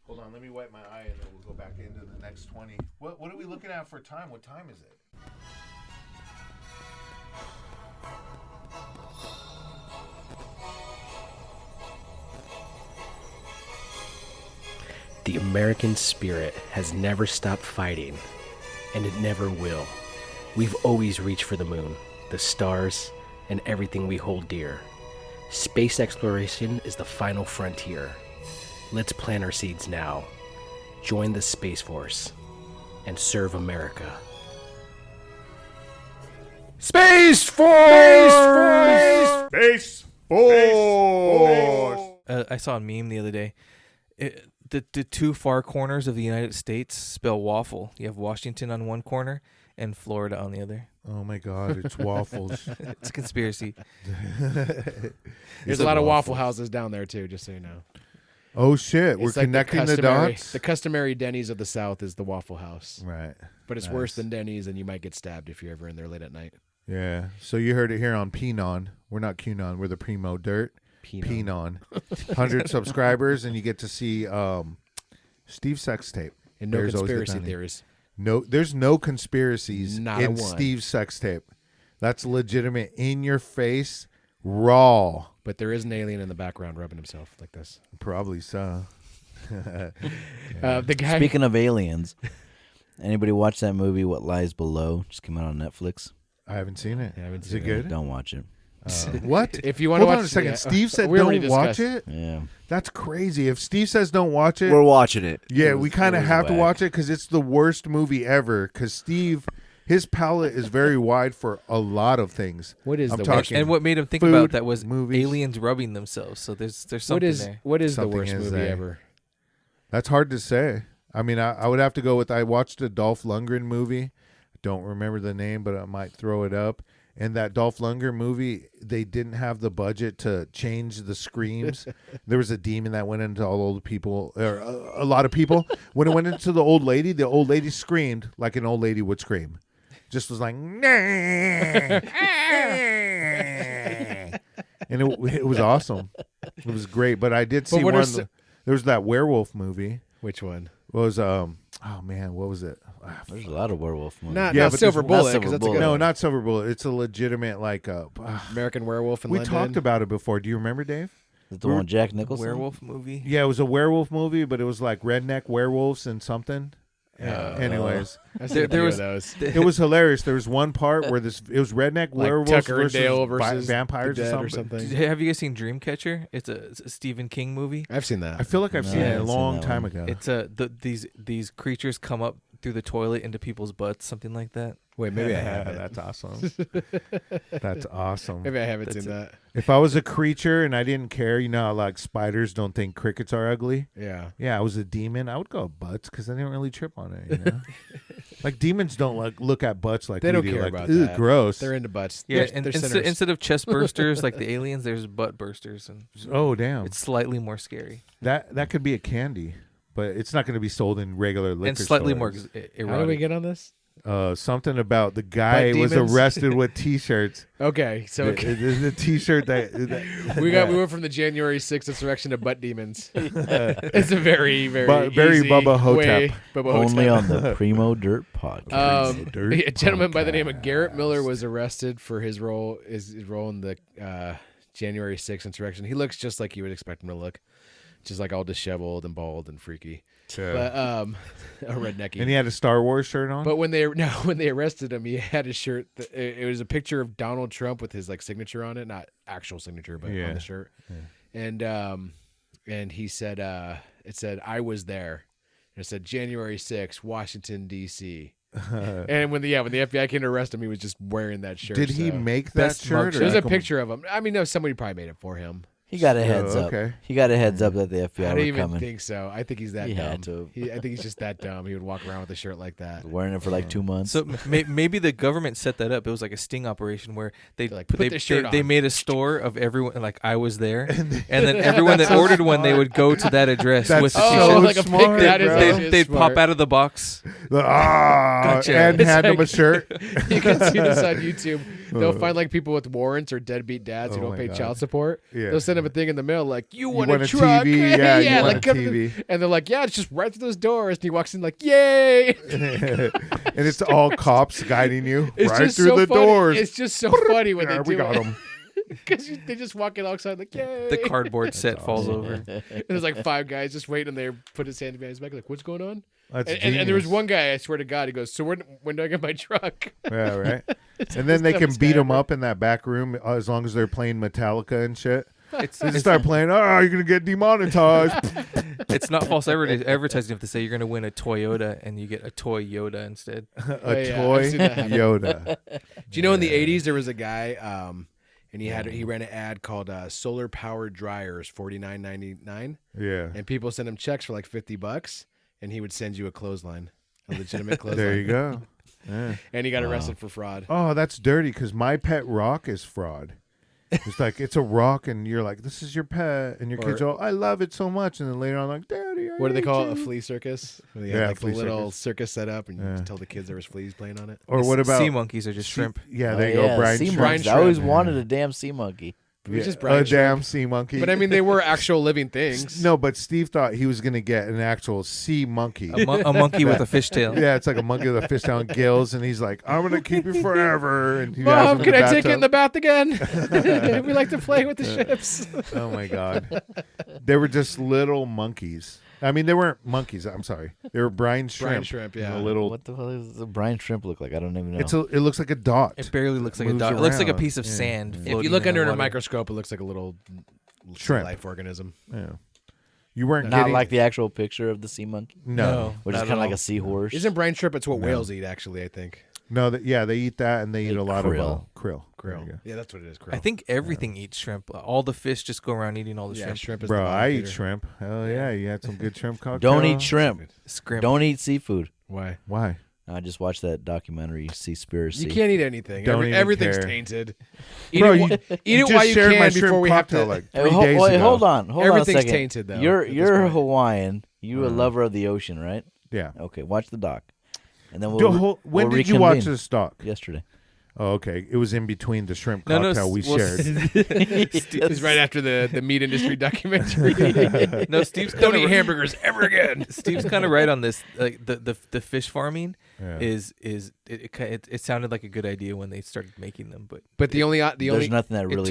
Speaker 4: Hold on. Let me wipe my eye and then we'll go back into the next 20. What are we looking at for time? What time is it?
Speaker 5: The American spirit has never stopped fighting, and it never will. We've always reached for the moon, the stars, and everything we hold dear. Space exploration is the final frontier. Let's plant our seeds now. Join the Space Force and serve America. Space Force!
Speaker 4: Space Force!
Speaker 3: I saw a meme the other day. The two far corners of the United States spell waffle. You have Washington on one corner and Florida on the other.
Speaker 4: Oh my God, it's waffles.
Speaker 3: It's a conspiracy.
Speaker 5: There's a lot of Waffle Houses down there too, just so you know.
Speaker 4: Oh shit, we're
Speaker 5: It's like
Speaker 4: connecting the
Speaker 5: customary-
Speaker 4: dots.
Speaker 5: The customary Denny's of the South is the Waffle House.
Speaker 4: Right.
Speaker 5: But it's
Speaker 4: Nice.
Speaker 5: worse than Denny's, and you might get stabbed if you're ever in there late at night.
Speaker 4: Yeah. So you heard it here on Pinon. We're not QAnon. We're the Primo Dirt. Pinon. 100 subscribers, and you get to see Steve's sex tape.
Speaker 5: And no
Speaker 4: There's always the
Speaker 5: conspiracy
Speaker 4: penny.
Speaker 5: theories.
Speaker 4: No, there's no conspiracies
Speaker 5: Not a
Speaker 4: in
Speaker 5: one.
Speaker 4: Steve's sex tape. That's legitimate, in your face, raw.
Speaker 5: But there is an alien in the background rubbing himself like this.
Speaker 4: Probably so.
Speaker 5: The guy.
Speaker 6: Speaking of aliens, Anybody watch that movie, What Lies Below? Just came out on Netflix.
Speaker 4: I haven't seen it.
Speaker 5: I haven't
Speaker 4: Is
Speaker 5: seen
Speaker 4: it good?
Speaker 6: Don't watch it.
Speaker 4: What?
Speaker 5: If you want to
Speaker 4: Hold
Speaker 5: watch,
Speaker 4: on a second.
Speaker 5: yeah,
Speaker 4: Steve said
Speaker 5: we already
Speaker 4: don't watch
Speaker 5: discussed-
Speaker 4: it.
Speaker 6: Yeah.
Speaker 4: That's crazy. If Steve says don't watch it,
Speaker 8: We're watching it.
Speaker 4: yeah, we kind
Speaker 6: it
Speaker 4: of
Speaker 6: was
Speaker 4: have to
Speaker 6: whack.
Speaker 4: watch it because it's the worst movie ever. Because Steve, his palette is very wide for a lot of things.
Speaker 5: What is
Speaker 4: I'm
Speaker 5: the
Speaker 4: talking-
Speaker 3: And what made him think
Speaker 4: Food,
Speaker 3: about that was
Speaker 4: movies.
Speaker 3: aliens rubbing themselves. So there's something there.
Speaker 5: What is the
Speaker 4: Something
Speaker 5: worst
Speaker 4: is
Speaker 5: movie
Speaker 4: there.
Speaker 5: ever?
Speaker 4: That's hard to say. I mean, I would have to go with. I watched a Dolph Lundgren movie. I don't remember the name, but I might throw it up. And that Dolph Lundgren movie, they didn't have the budget to change the screams. There was a demon that went into all old people, or a lot of people. When it went into the old lady screamed like an old lady would scream. Just was like, nah. And it was awesome. It was great. But I did see
Speaker 5: what
Speaker 4: one.
Speaker 5: are
Speaker 4: There was that werewolf movie.
Speaker 5: Which one?
Speaker 4: Was oh man, what was it?
Speaker 6: There's a lot of werewolf movies.
Speaker 5: Not,
Speaker 4: Yeah,
Speaker 5: not
Speaker 4: but
Speaker 5: Silver
Speaker 4: there's-
Speaker 5: Bullet.
Speaker 6: Not
Speaker 5: 'cause
Speaker 6: Silver
Speaker 5: that's a good
Speaker 6: Bullet.
Speaker 4: No,
Speaker 5: one.
Speaker 4: not Silver Bullet. It's a legitimate like
Speaker 5: American Werewolf in
Speaker 4: we
Speaker 5: London.
Speaker 4: talked about it before. Do you remember, Dave?
Speaker 6: Is it the one with Jack Nicholson?
Speaker 3: Werewolf movie.
Speaker 4: Yeah, it was a werewolf movie, but it was like redneck werewolves and something. Anyways,
Speaker 5: I've seen a
Speaker 3: there
Speaker 5: few
Speaker 3: was-
Speaker 5: of those.
Speaker 4: it was hilarious. There was one part where it was redneck
Speaker 5: Like
Speaker 4: werewolves
Speaker 5: Tucker and
Speaker 4: versus,
Speaker 5: Dale versus
Speaker 4: vampires
Speaker 5: the Dead
Speaker 4: or something.
Speaker 3: Have you guys seen Dreamcatcher? It's a Stephen King movie.
Speaker 5: I've seen that.
Speaker 4: I feel like I've
Speaker 6: No,
Speaker 4: seen
Speaker 6: I
Speaker 4: it a
Speaker 6: haven't seen
Speaker 4: long
Speaker 6: that
Speaker 4: time
Speaker 6: one.
Speaker 4: ago.
Speaker 3: It's these creatures come up through the toilet into people's butts, something like that.
Speaker 5: Wait, maybe I haven't.
Speaker 4: That's awesome. That's awesome.
Speaker 5: Maybe I haven't
Speaker 3: That's
Speaker 5: seen that.
Speaker 4: If I was a creature and I didn't care, you know, how, like spiders don't think crickets are ugly.
Speaker 5: Yeah.
Speaker 4: Yeah, I was a demon. I would go butts because I didn't really trip on it. You know, like demons don't like look at butts like
Speaker 5: They
Speaker 4: we
Speaker 5: don't
Speaker 4: do.
Speaker 5: care
Speaker 4: like,
Speaker 5: about
Speaker 4: "Ew,
Speaker 5: that.
Speaker 4: gross.
Speaker 5: They're into butts.
Speaker 3: Yeah,
Speaker 5: They're,
Speaker 3: and
Speaker 5: they're
Speaker 3: instead,
Speaker 5: sinners.
Speaker 3: instead of chest bursters like the aliens, there's butt bursters, and
Speaker 4: Oh damn,
Speaker 3: it's slightly more scary
Speaker 4: that could be a candy, but it's not going to be sold in regular liquor
Speaker 3: and slightly more
Speaker 4: stores.
Speaker 3: erotic.
Speaker 5: How do we get on this?
Speaker 4: Something about the guy
Speaker 5: Butt
Speaker 4: was
Speaker 5: demons?
Speaker 4: arrested with T-shirts.
Speaker 5: Okay, so
Speaker 4: The T-shirt that
Speaker 5: we went from the January 6th insurrection to butt demons. It's a very
Speaker 4: very
Speaker 5: easy
Speaker 4: Bubba Hotep.
Speaker 5: way. Bubba
Speaker 6: Only
Speaker 5: Hotep.
Speaker 6: on the Primo Dirt podcast.
Speaker 4: Dirt
Speaker 5: A gentleman by the name of
Speaker 4: podcast.
Speaker 5: Garrett Miller was arrested for his role in the January 6th insurrection. He looks just like you would expect him to look, just like all disheveled and bald and freaky. But a rednecky.
Speaker 4: And he had a Star Wars shirt on.
Speaker 5: But when they arrested him, he had a shirt. It was a picture of Donald Trump with his like signature on it, not actual signature, but
Speaker 4: Yeah.
Speaker 5: on the shirt. And he said, it said, "I was there." And it said January 6th, Washington D.C. And when the FBI came to arrest him, he was just wearing that shirt.
Speaker 4: Did he
Speaker 5: so-
Speaker 4: make that
Speaker 3: Best
Speaker 4: shirt?
Speaker 3: mugshot.
Speaker 4: or
Speaker 5: There's a
Speaker 4: like
Speaker 5: picture of him. I mean, no, somebody probably made it for him.
Speaker 6: He got a heads up.
Speaker 4: okay.
Speaker 6: He got a heads up that the FBI
Speaker 5: I
Speaker 6: were
Speaker 5: don't even
Speaker 6: coming.
Speaker 5: think so. I think he's that
Speaker 6: He
Speaker 5: dumb.
Speaker 6: had to.
Speaker 5: I think he's just that dumb. He would walk around with a shirt like that.
Speaker 6: Wearing it for like 2 months.
Speaker 3: So maybe the government set that up. It was like a sting operation where they
Speaker 5: They're like, "Put this shirt
Speaker 3: they
Speaker 5: on."
Speaker 3: made a store of everyone. Like I was there, and then everyone that ordered one, they would go to that address
Speaker 4: That's
Speaker 3: with the
Speaker 4: so
Speaker 3: t-shirt.
Speaker 5: like a
Speaker 4: smart,
Speaker 5: pig. That is
Speaker 4: bro.
Speaker 5: actually
Speaker 3: They'd
Speaker 5: smart.
Speaker 3: pop out of the box.
Speaker 4: Gotcha. And
Speaker 5: It's
Speaker 4: hand him a
Speaker 5: like-
Speaker 4: shirt.
Speaker 5: You can see this on YouTube. They'll find like people with warrants or deadbeat dads who
Speaker 4: Oh
Speaker 5: don't
Speaker 4: my
Speaker 5: pay
Speaker 4: God.
Speaker 5: child support.
Speaker 4: Yeah.
Speaker 5: They'll send them a thing in the mail like, "You want
Speaker 4: want
Speaker 5: a
Speaker 4: a
Speaker 5: truck?"
Speaker 4: TV? Yeah, you want
Speaker 5: like,
Speaker 4: a
Speaker 5: come to
Speaker 4: TV.
Speaker 5: and they're like, "Yeah, it's just right through those doors." And he walks in like, "Yay!"
Speaker 4: And it's all cops guiding you
Speaker 5: It's
Speaker 4: right
Speaker 5: just
Speaker 4: through
Speaker 5: so
Speaker 4: the
Speaker 5: funny.
Speaker 4: doors.
Speaker 5: It's just so funny when
Speaker 4: Yeah,
Speaker 5: they
Speaker 4: we
Speaker 5: do
Speaker 4: got
Speaker 5: it.
Speaker 4: him.
Speaker 5: Because they just walk in outside like, "Yay!"
Speaker 3: The cardboard set falls over.
Speaker 5: And there's like 5 guys just waiting there, put his hand behind his back, like, "What's going on?"
Speaker 4: That's
Speaker 5: And there was
Speaker 4: genius.
Speaker 5: one guy, I swear to God, he goes, "So when do I get my truck?"
Speaker 4: Yeah, right. And then they
Speaker 5: the
Speaker 4: can
Speaker 5: dumbest
Speaker 4: beat
Speaker 5: guy
Speaker 4: him
Speaker 5: ever.
Speaker 4: up in that back room as long as they're playing Metallica and shit.
Speaker 3: It's,
Speaker 4: They just start playing. Oh, you're gonna get demonetized.
Speaker 3: it's not false advertising if they say you're going to win a Toyota and you get a toy Yoda instead.
Speaker 4: A
Speaker 5: yeah,
Speaker 4: toy
Speaker 5: I've seen that happen.
Speaker 4: Yoda.
Speaker 5: Do you know in the 80s there was a guy and he ran an ad called solar powered dryers $49.99
Speaker 4: Yeah.
Speaker 5: and people sent him checks for like $50 and he would send you a clothesline, a legitimate clothesline.
Speaker 4: There you go. Yeah.
Speaker 5: And he got arrested for fraud.
Speaker 4: Oh, that's dirty because my pet rock is fraud. It's like it's a rock, and you're like, "This is your pet," and your kids are, all, "I love it so much," and then later on, like, "Daddy, I
Speaker 5: What do they
Speaker 4: hate
Speaker 5: call it? A
Speaker 4: you."
Speaker 5: flea circus? Where they
Speaker 4: Yeah,
Speaker 5: had like the
Speaker 4: flea
Speaker 5: little
Speaker 4: circus.
Speaker 5: circus set up and you
Speaker 4: Yeah.
Speaker 5: just tell the kids there was fleas playing on it.
Speaker 4: Or what about
Speaker 3: sea monkeys are just shrimp?
Speaker 4: Yeah,
Speaker 6: Oh,
Speaker 4: there you go, Brian.
Speaker 6: sea
Speaker 4: Shrimp.
Speaker 6: monkeys. I
Speaker 5: Brian
Speaker 6: always
Speaker 5: Shrimp.
Speaker 6: wanted a damn sea monkey.
Speaker 5: It was
Speaker 4: Yeah,
Speaker 5: just Brian
Speaker 4: a damn
Speaker 5: Shrimp.
Speaker 4: sea monkey.
Speaker 5: But I mean, they were actual living things.
Speaker 4: no, but Steve thought he was gonna get an actual sea monkey.
Speaker 3: A monkey with a fishtail.
Speaker 4: Yeah, it's like a monkey with a fish down gills, and he's like, "I'm gonna keep you forever." And he has
Speaker 5: Mom,
Speaker 4: him in
Speaker 5: can
Speaker 4: the
Speaker 5: I take it in the
Speaker 4: bathtub.
Speaker 5: bath again? We like to play with the ships.
Speaker 4: Oh my god, they were just little monkeys. I mean, they weren't monkeys. I'm sorry. They were brine shrimp.
Speaker 5: Brine shrimp, yeah.
Speaker 4: A little.
Speaker 6: What the hell does the brine shrimp look like? I don't even know.
Speaker 4: It looks like a dot.
Speaker 3: It barely looks like a
Speaker 4: Moves
Speaker 3: dot. It looks like a
Speaker 4: around.
Speaker 3: piece of
Speaker 4: Yeah.
Speaker 3: sand.
Speaker 5: If you
Speaker 3: floating
Speaker 5: look
Speaker 3: in the
Speaker 5: under a
Speaker 3: water.
Speaker 5: microscope, it looks like a little
Speaker 4: Shrimp.
Speaker 5: life organism.
Speaker 4: Yeah. You weren't
Speaker 6: Not
Speaker 4: getting
Speaker 6: like the actual picture of the sea monkey,
Speaker 4: no.
Speaker 6: which is
Speaker 3: not
Speaker 6: kind of
Speaker 3: at
Speaker 6: like
Speaker 3: all.
Speaker 6: a seahorse.
Speaker 5: Isn't brine shrimp? It's what whales eat, actually. I think.
Speaker 4: No, they eat that and they eat a lot
Speaker 6: krill.
Speaker 4: of krill. There you
Speaker 5: Krill.
Speaker 4: go.
Speaker 5: Yeah, that's what it is. Krill.
Speaker 3: I think everything eats shrimp. All the fish just go around eating all the
Speaker 5: yeah,
Speaker 3: shrimp.
Speaker 5: shrimp is
Speaker 4: Bro,
Speaker 5: the
Speaker 4: I eat
Speaker 5: feeder.
Speaker 4: shrimp. Hell yeah, you had some good shrimp cocktail.
Speaker 6: Don't eat shrimp.
Speaker 3: Scrimp.
Speaker 6: Don't eat seafood.
Speaker 5: Why?
Speaker 4: Why?
Speaker 6: I just watched that documentary, Seaspiracy.
Speaker 5: You can't eat anything.
Speaker 4: Don't even
Speaker 5: Everything's
Speaker 4: care.
Speaker 5: tainted. Eat
Speaker 4: Bro,
Speaker 5: it,
Speaker 4: you
Speaker 5: eat
Speaker 4: you
Speaker 5: it
Speaker 4: just
Speaker 5: while you
Speaker 4: shared my
Speaker 5: can
Speaker 4: shrimp
Speaker 5: before we have to.
Speaker 4: cocktail like
Speaker 6: Hey,
Speaker 4: 3 days
Speaker 6: wait,
Speaker 4: ago.
Speaker 6: hold on a
Speaker 5: Everything's
Speaker 6: second.
Speaker 5: tainted, though,
Speaker 6: You're
Speaker 5: at this
Speaker 6: you're
Speaker 5: point.
Speaker 6: Hawaiian. You a lover of the ocean, right?
Speaker 4: Yeah.
Speaker 6: Okay, watch the doc, and then
Speaker 4: Dude,
Speaker 6: we'll.
Speaker 4: when
Speaker 6: we'll
Speaker 4: did you watch
Speaker 6: reconvene.
Speaker 4: this doc?
Speaker 6: Yesterday.
Speaker 4: Oh, okay. It was in between the shrimp
Speaker 3: No,
Speaker 4: cocktail we
Speaker 3: well,
Speaker 4: shared.
Speaker 5: It was right after the meat industry documentary.
Speaker 3: No, Steve's
Speaker 5: Don't
Speaker 3: kind
Speaker 5: eat
Speaker 3: of
Speaker 5: hamburgers ever again.
Speaker 3: Steve's kind of right on this. Like the fish farming
Speaker 4: Yeah.
Speaker 3: it sounded like a good idea when they started making them, but
Speaker 5: But the only
Speaker 6: There's nothing that really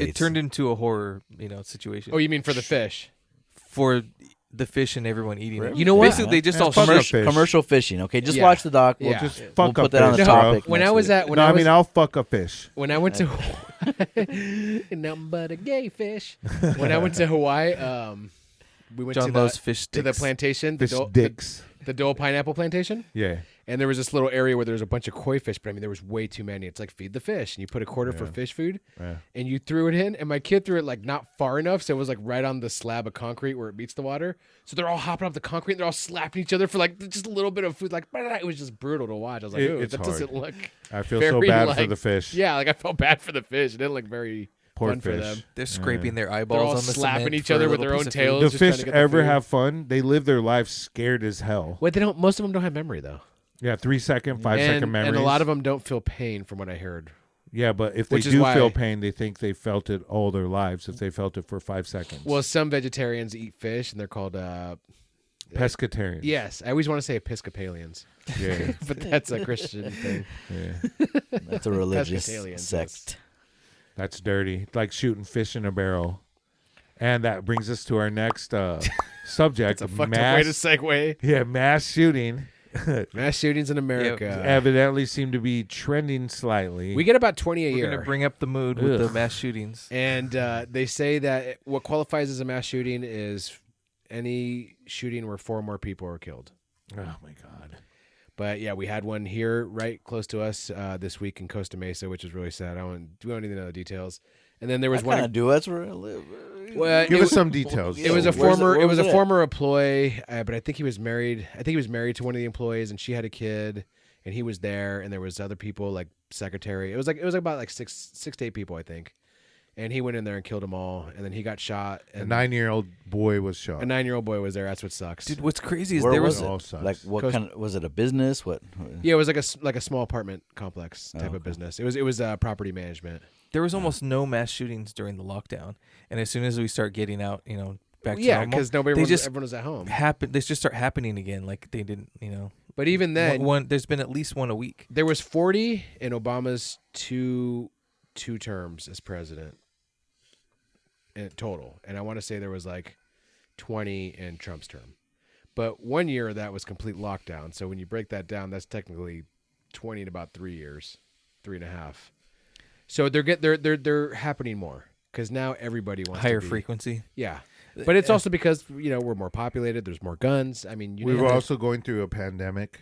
Speaker 3: it turned into a horror situation.
Speaker 5: Oh, you mean for the fish?
Speaker 3: For the fish and everyone eating it.
Speaker 5: You know what?
Speaker 3: Basically, they just
Speaker 4: That's
Speaker 3: all
Speaker 4: fucked up
Speaker 3: shrimp.
Speaker 4: fish.
Speaker 6: commercial fishing. Okay, just
Speaker 5: Yeah.
Speaker 6: watch the doc.
Speaker 5: Yeah.
Speaker 4: Just
Speaker 6: We'll
Speaker 4: fuck
Speaker 6: put
Speaker 4: up
Speaker 6: that on the
Speaker 4: fish,
Speaker 6: topic.
Speaker 4: bro.
Speaker 5: When I
Speaker 6: next
Speaker 5: was
Speaker 6: week.
Speaker 5: at when
Speaker 4: No,
Speaker 5: I
Speaker 4: I
Speaker 5: was
Speaker 4: mean I'll fuck a fish.
Speaker 5: when I went to nothing but a gay fish. When I went to Hawaii, we went
Speaker 3: John
Speaker 5: to
Speaker 3: loves fish
Speaker 5: to the
Speaker 3: sticks.
Speaker 5: plantation,
Speaker 4: Fish
Speaker 5: the
Speaker 4: dicks.
Speaker 5: Dole pineapple plantation.
Speaker 4: Yeah.
Speaker 5: And there was this little area where there was a bunch of koi fish, but I mean, there was way too many. It's like feed the fish, and you put a quarter for fish food,
Speaker 4: Yeah.
Speaker 5: and you threw it in, and my kid threw it like not far enough, so it was like right on the slab of concrete where it meets the water. So they're all hopping off the concrete, and they're all slapping each other for like just a little bit of food. Like it was just brutal to watch. I was like, ooh,
Speaker 4: It's
Speaker 5: that
Speaker 4: hard.
Speaker 5: doesn't look.
Speaker 4: I feel so
Speaker 5: very,
Speaker 4: bad for
Speaker 5: like-
Speaker 4: the fish.
Speaker 5: Yeah, like I felt bad for the fish. It didn't look very
Speaker 4: Poor
Speaker 5: fun for
Speaker 4: fish.
Speaker 5: them.
Speaker 3: They're scraping their
Speaker 5: They're
Speaker 3: eyeballs
Speaker 5: all
Speaker 3: on the
Speaker 5: slapping
Speaker 3: cement
Speaker 5: each
Speaker 3: for a
Speaker 5: other with
Speaker 3: little
Speaker 5: their own
Speaker 3: piece of
Speaker 5: tails.
Speaker 4: The
Speaker 5: just trying
Speaker 4: fish
Speaker 5: to get the
Speaker 4: ever
Speaker 5: food.
Speaker 4: have fun? They live their life scared as hell.
Speaker 5: What they don't. Most of them don't have memory though.
Speaker 4: Yeah, 3 second, 5 second memories.
Speaker 5: And a lot of them don't feel pain, from what I heard.
Speaker 4: Yeah, but if they
Speaker 5: Which is
Speaker 4: do
Speaker 5: why-
Speaker 4: feel pain, they think they felt it all their lives. If they felt it for 5 seconds.
Speaker 5: Well, some vegetarians eat fish, and they're called.
Speaker 4: Pescatarian.
Speaker 5: Yes, I always want to say Episcopalians,
Speaker 4: Yeah.
Speaker 5: but that's a Christian thing.
Speaker 4: Yeah.
Speaker 6: That's a religious
Speaker 5: Pescatarians,
Speaker 6: sect.
Speaker 4: That's dirty. Like shooting fish in a barrel. And that brings us to our next subject.
Speaker 5: It's a fucked up way to segue.
Speaker 4: Yeah, mass shooting.
Speaker 5: Mass shootings in America.
Speaker 4: Evidently seem to be trending slightly.
Speaker 5: We get about 20 a
Speaker 3: We're
Speaker 5: year.
Speaker 3: gonna bring up the mood with the
Speaker 4: Ugh.
Speaker 3: mass shootings.
Speaker 5: And they say that what qualifies as a mass shooting is any shooting where 4 more people are killed.
Speaker 4: Oh my god.
Speaker 5: But yeah, we had one here right close to us this week in Costa Mesa, which is really sad. We don't even know the details. And then there was
Speaker 6: I
Speaker 5: one.
Speaker 6: kind of do. That's where I live.
Speaker 5: Well,
Speaker 4: Give
Speaker 5: it
Speaker 4: us
Speaker 5: wa-
Speaker 4: some details.
Speaker 5: It was a
Speaker 6: Where's
Speaker 5: former.
Speaker 6: where
Speaker 5: It was a
Speaker 6: at?
Speaker 5: former employee, but I think he was married. I think he was married to one of the employees, and she had a kid, and he was there, and there was other people like secretary. It was about like six to 8 people, I think. And he went in there and killed them all, and then he got shot.
Speaker 4: A
Speaker 5: And
Speaker 4: 9-year-old boy was shot.
Speaker 5: a 9-year-old boy was there. That's what sucks.
Speaker 3: Dude, what's crazy is
Speaker 6: Where
Speaker 3: there
Speaker 6: was
Speaker 3: was
Speaker 6: it?
Speaker 4: all sucks.
Speaker 6: Like what
Speaker 5: Coast-
Speaker 6: kind of was it? A business? What?
Speaker 5: Yeah, it was like a small apartment complex type
Speaker 6: okay.
Speaker 5: of business. It was property management.
Speaker 3: there was almost no mass shootings during the lockdown, and as soon as we start getting out, back to
Speaker 5: Yeah,
Speaker 3: normal,
Speaker 5: because everyone was at home.
Speaker 3: they just start happening again, like they didn't,
Speaker 5: But even then,
Speaker 3: one there's been at least one a week.
Speaker 5: there was 40 in Obama's two terms as president in total, and I want to say there was like 20 in Trump's term. But 1 year of that was complete lockdown. So when you break that down, that's technically 20 in about 3 years, 3.5. So they're happening more because now everybody wants
Speaker 3: Higher
Speaker 5: to be,
Speaker 3: frequency.
Speaker 5: Yeah, but it's also because we're more populated. There's more guns. I mean,
Speaker 4: We were also going through a pandemic.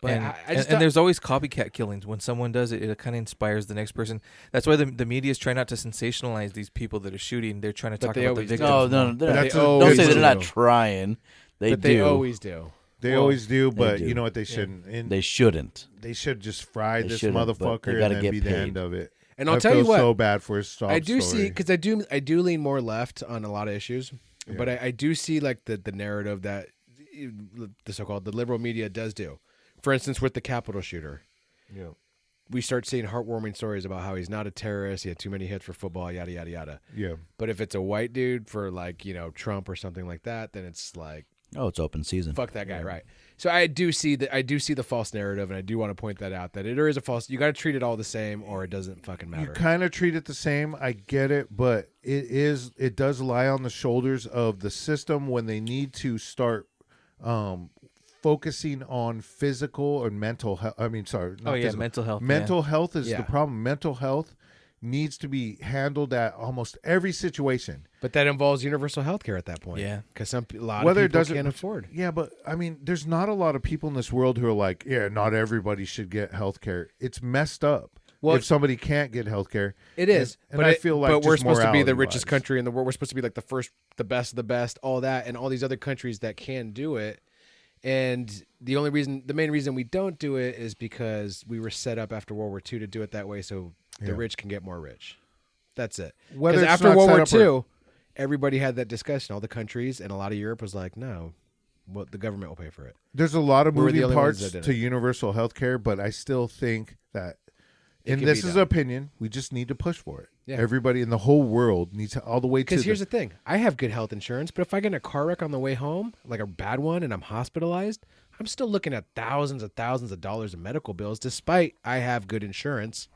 Speaker 5: But
Speaker 3: and,
Speaker 5: I just
Speaker 3: and there's always copycat killings. When someone does it, it kind of inspires the next person. That's why the media's trying not to sensationalize these people that are shooting. They're trying to
Speaker 5: But
Speaker 3: talk
Speaker 5: they
Speaker 3: about the
Speaker 5: always do.
Speaker 3: victims.
Speaker 6: No,
Speaker 3: more.
Speaker 6: no,
Speaker 5: But
Speaker 6: no.
Speaker 5: they
Speaker 6: Don't
Speaker 5: always
Speaker 6: say they're
Speaker 5: do.
Speaker 6: not trying. They
Speaker 5: but
Speaker 6: do.
Speaker 5: they always do.
Speaker 4: They
Speaker 5: Well,
Speaker 4: always do, but
Speaker 6: do.
Speaker 4: you know what? They shouldn't. And
Speaker 6: They shouldn't.
Speaker 4: they should just fry
Speaker 6: They
Speaker 4: this
Speaker 6: shouldn't, but
Speaker 4: motherfucker
Speaker 6: they
Speaker 4: and
Speaker 6: gotta
Speaker 4: then
Speaker 6: get
Speaker 4: be the
Speaker 6: paid.
Speaker 4: end of it.
Speaker 5: And I'll
Speaker 4: I
Speaker 5: tell you
Speaker 4: feel
Speaker 5: what,
Speaker 4: so bad for his sob
Speaker 5: I do
Speaker 4: story.
Speaker 5: see because I do lean more left on a lot of issues, but I do see like the narrative that the so-called the liberal media does do. For instance, with the Capitol shooter,
Speaker 4: Yeah.
Speaker 5: we start seeing heartwarming stories about how he's not a terrorist, he had too many hits for football, yada yada yada.
Speaker 4: Yeah.
Speaker 5: But if it's a white dude for like Trump or something like that, then it's like
Speaker 6: Oh, it's open season.
Speaker 5: fuck that guy, right? So I do see the false narrative, and I do want to point that out, that there is a false. You got to treat it all the same, or it doesn't fucking matter.
Speaker 4: You kind of treat it the same. I get it, but it does lie on the shoulders of the system when they need to start focusing on physical or mental health. I mean, sorry. Not physical.
Speaker 3: Mental health.
Speaker 4: Mental health is
Speaker 5: Yeah.
Speaker 4: the problem. Mental health needs to be handled at almost every situation.
Speaker 5: But that involves universal health care at that point.
Speaker 3: Yeah.
Speaker 5: Because a lot
Speaker 4: Whether
Speaker 5: of
Speaker 4: it
Speaker 5: people
Speaker 4: doesn't
Speaker 5: can't afford.
Speaker 4: Yeah, but I mean, there's not a lot of people in this world who are like, yeah, not everybody should get health care. It's messed up.
Speaker 5: Well,
Speaker 4: if somebody can't get health care.
Speaker 5: It is.
Speaker 4: And I feel like
Speaker 5: but we're
Speaker 4: just
Speaker 5: supposed to be the richest
Speaker 4: morality-wise.
Speaker 5: country in the world. We're supposed to be like the first, the best of the best, all that, and all these other countries that can do it. And the main reason we don't do it is because we were set up after World War II to do it that way, so the rich can get more rich. That's it.
Speaker 4: Whether
Speaker 5: Because
Speaker 4: it's
Speaker 5: after
Speaker 4: not
Speaker 5: World
Speaker 4: set
Speaker 5: War
Speaker 4: up
Speaker 5: II, everybody had that discussion. All the countries and a lot of Europe was like, no, well, the government will pay for it.
Speaker 4: There's a lot of
Speaker 5: We were the
Speaker 4: moving
Speaker 5: only ones
Speaker 4: parts
Speaker 5: that did
Speaker 4: to
Speaker 5: it.
Speaker 4: universal health care, but I still think that,
Speaker 5: It
Speaker 4: and
Speaker 5: can
Speaker 4: this
Speaker 5: be
Speaker 4: is
Speaker 5: done.
Speaker 4: opinion, we just need to push for it.
Speaker 5: Yeah.
Speaker 4: Everybody in the whole world needs to, all the way to
Speaker 5: Because here's the thing. I have good health insurance, but if I get in a car wreck on the way home, like a bad one, and I'm hospitalized, I'm still looking at thousands of dollars in medical bills, despite I have good insurance.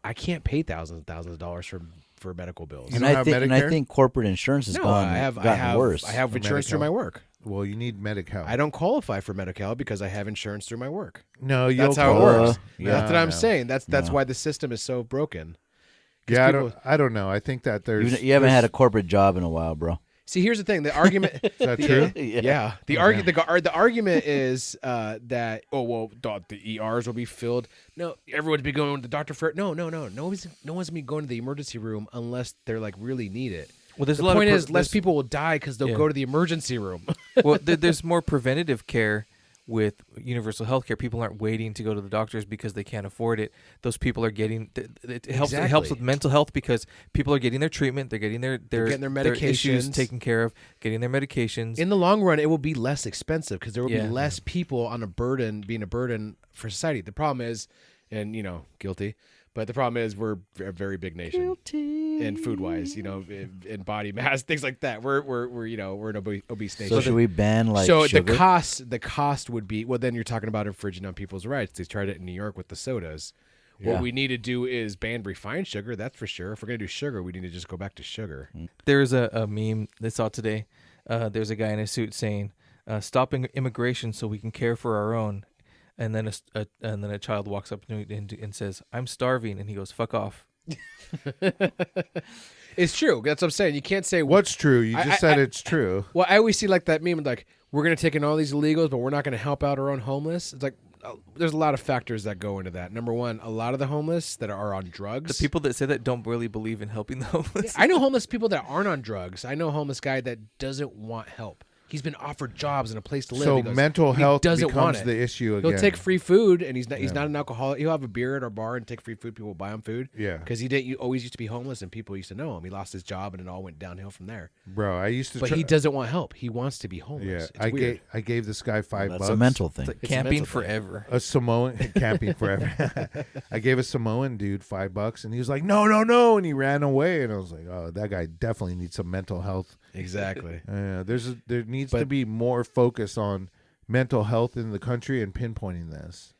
Speaker 5: I can't pay thousands of dollars for medical bills.
Speaker 4: You
Speaker 6: And
Speaker 4: don't
Speaker 6: I
Speaker 4: have
Speaker 6: think
Speaker 4: Medicare?
Speaker 6: corporate insurance has gotten worse.
Speaker 5: I have insurance through my work.
Speaker 4: Well, you need Medi-Cal.
Speaker 5: I don't qualify for Medi-Cal because I have insurance through my work.
Speaker 4: No, you'll
Speaker 5: That's how it
Speaker 4: qualify.
Speaker 5: works.
Speaker 6: Yeah.
Speaker 5: That's what I'm
Speaker 4: No.
Speaker 5: saying. That's
Speaker 6: No.
Speaker 5: why the system is so broken. 'Cause
Speaker 4: Yeah,
Speaker 5: people-
Speaker 4: I don't know. I think that there's
Speaker 6: You haven't had a corporate job in a while, bro.
Speaker 5: See, here's the thing. The argument.
Speaker 4: Is that true?
Speaker 5: Yeah. The argument is that the ERs will be filled. No, everyone's be going to the doctor for it. No one's gonna be going to the emergency room unless they're like really need it.
Speaker 3: Well, there's
Speaker 5: The
Speaker 3: a lot
Speaker 5: point
Speaker 3: of
Speaker 5: is less people will die because they'll
Speaker 3: Yeah.
Speaker 5: go to the emergency room.
Speaker 3: well, there's more preventative care with universal health care. People aren't waiting to go to the doctors because they can't afford it. Those people are getting it helps
Speaker 5: Exactly.
Speaker 3: with mental health because people are getting their treatment, they're getting their
Speaker 5: getting their
Speaker 3: issues
Speaker 5: medications.
Speaker 3: taken care of, getting their medications.
Speaker 5: In the long run, it will be less expensive because there will
Speaker 3: Yeah.
Speaker 5: be less people on being a burden for society. The problem is, and guilty, but the problem is we're a very big nation. And food wise, in body mass, things like that. We're an obese nation.
Speaker 6: So should we ban like
Speaker 5: so
Speaker 6: sugar?
Speaker 5: the cost would be, well, then you're talking about infringing on people's rights. They tried it in New York with the sodas.
Speaker 6: Yeah.
Speaker 5: What we need to do is ban refined sugar. That's for sure. If we're gonna do sugar, we need to just go back to sugar.
Speaker 3: There's a meme that I saw today. There's a guy in a suit saying, "Stopping immigration so we can care for our own." And then a child walks up to him and says, "I'm starving," and he goes, "Fuck off."
Speaker 5: It's true. That's what I'm saying. You can't say
Speaker 4: What's true? You just said it's true.
Speaker 5: Well, I always see like that meme, like we're gonna take in all these illegals, but we're not gonna help out our own homeless. It's like there's a lot of factors that go into that. Number one, a lot of the homeless that are on drugs.
Speaker 3: The people that say that don't really believe in helping the homeless.
Speaker 5: I know homeless people that aren't on drugs. I know a homeless guy that doesn't want help. He's been offered jobs and a place to live.
Speaker 4: So
Speaker 5: He goes,
Speaker 4: mental
Speaker 5: he
Speaker 4: health
Speaker 5: doesn't want
Speaker 4: becomes
Speaker 5: it.
Speaker 4: the issue again.
Speaker 5: He'll take free food, and he's not an alcoholic. He'll have a beer at our bar and take free food. People will buy him food.
Speaker 4: Yeah.
Speaker 5: because he always used to be homeless, and people used to know him. He lost his job, and it all went downhill from there.
Speaker 4: Bro, I used to
Speaker 5: But he doesn't want help. He wants to be homeless.
Speaker 4: Yeah,
Speaker 5: It's weird.
Speaker 4: I gave this guy $5.
Speaker 6: That's a mental thing.
Speaker 3: It's like
Speaker 5: It's a
Speaker 3: camping
Speaker 5: mental thing.
Speaker 3: forever.
Speaker 4: A Samoan camping forever. I gave a Samoan dude $5, and he was like, "No," and he ran away. And I was like, "Oh, that guy definitely needs some mental health."
Speaker 5: Exactly.
Speaker 4: There needs to be more focus on mental health in the country and pinpointing this.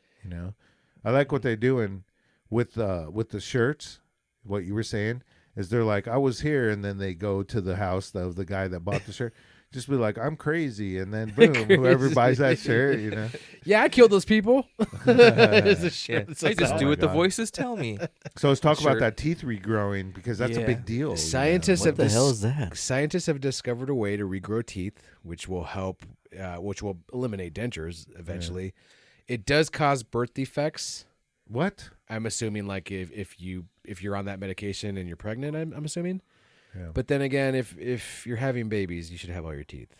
Speaker 4: I like what they're doing with the shirts. What you were saying is they're like, "I was here," and then they go to the house of the guy that bought the shirt. Just be like, "I'm crazy," and then boom, whoever buys that shirt,
Speaker 5: Yeah, I killed those people. It's a
Speaker 3: Yeah.
Speaker 5: shit. It's
Speaker 3: I just
Speaker 4: Oh
Speaker 3: do
Speaker 4: my
Speaker 3: what the
Speaker 4: God.
Speaker 3: voices tell me.
Speaker 4: So let's talk about
Speaker 3: Sure.
Speaker 4: that teeth regrowing because that's a
Speaker 3: Yeah.
Speaker 4: big deal.
Speaker 5: Scientists
Speaker 6: What
Speaker 5: have
Speaker 6: the hell is that?
Speaker 5: Scientists have discovered a way to regrow teeth, which will help, which will eliminate dentures eventually. It does cause birth defects.
Speaker 4: What?
Speaker 5: I'm assuming, like if you're on that medication and you're pregnant, I'm assuming.
Speaker 4: Yeah.
Speaker 5: But then again, if you're having babies, you should have all your teeth,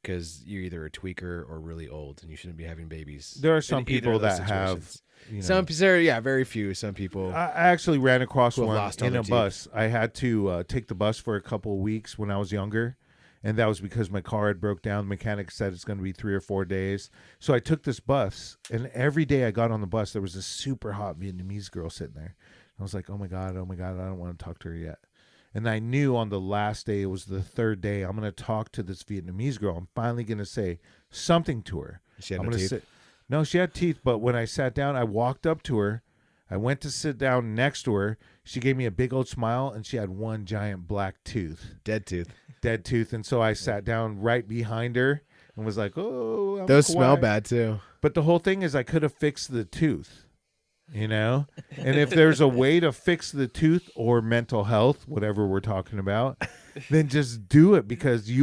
Speaker 5: because you're either a tweaker or really old, and you shouldn't be having babies.
Speaker 4: There are some
Speaker 5: in either
Speaker 4: people
Speaker 5: of those
Speaker 4: that have.
Speaker 5: situations.
Speaker 4: You know,
Speaker 5: Some very few. Some people.
Speaker 4: I actually ran across
Speaker 5: Who have
Speaker 4: one
Speaker 5: lost all
Speaker 4: in
Speaker 5: their
Speaker 4: a
Speaker 5: teeth.
Speaker 4: bus. I had to take the bus for a couple of weeks when I was younger, and that was because my car had broke down. The mechanic said it's going to be 3 or 4 days. So I took this bus, and every day I got on the bus, there was a super hot Vietnamese girl sitting there. I was like, oh my God, I don't want to talk to her yet. And I knew on the last day, it was the third day, I'm going to talk to this Vietnamese girl. I'm finally going to say something to her.
Speaker 5: She had
Speaker 4: I'm
Speaker 5: no
Speaker 4: gonna
Speaker 5: teeth?
Speaker 4: sit. No, she had teeth, but when I sat down, I walked up to her. I went to sit down next to her. She gave me a big old smile, and she had one giant black tooth.
Speaker 5: Dead tooth.
Speaker 4: Dead tooth. And so I sat down right behind her and was like, oh, I'm
Speaker 5: Those smell
Speaker 4: quiet.
Speaker 5: bad too.
Speaker 4: But the whole thing is I could have fixed the tooth, you know? And if there's a way to fix the tooth or mental health, whatever we're talking about, then just do it, because I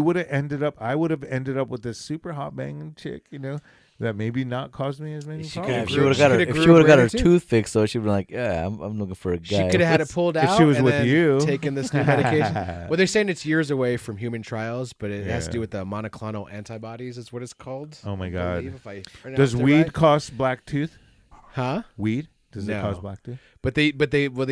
Speaker 4: would have ended up with this super hot banging chick, you know, that maybe not caused me as many problems.
Speaker 6: If she would have got her tooth fixed, though, she'd be like, "Yeah, I'm looking for a guy."
Speaker 5: She could have had it pulled out
Speaker 4: she was
Speaker 5: and
Speaker 4: with
Speaker 5: then
Speaker 4: you.
Speaker 5: taken this new medication. Well, they're saying it's years away from human trials, but it has to do
Speaker 4: Yeah.
Speaker 5: with the monoclonal antibodies. Is what it's called.
Speaker 4: Oh my
Speaker 5: I
Speaker 4: God.
Speaker 5: believe, if I pronounced
Speaker 4: Does
Speaker 5: it
Speaker 4: weed
Speaker 5: right.
Speaker 4: cost black tooth?
Speaker 5: Huh?
Speaker 4: Weed? Does it
Speaker 5: No.
Speaker 4: cause black tooth?
Speaker 5: But they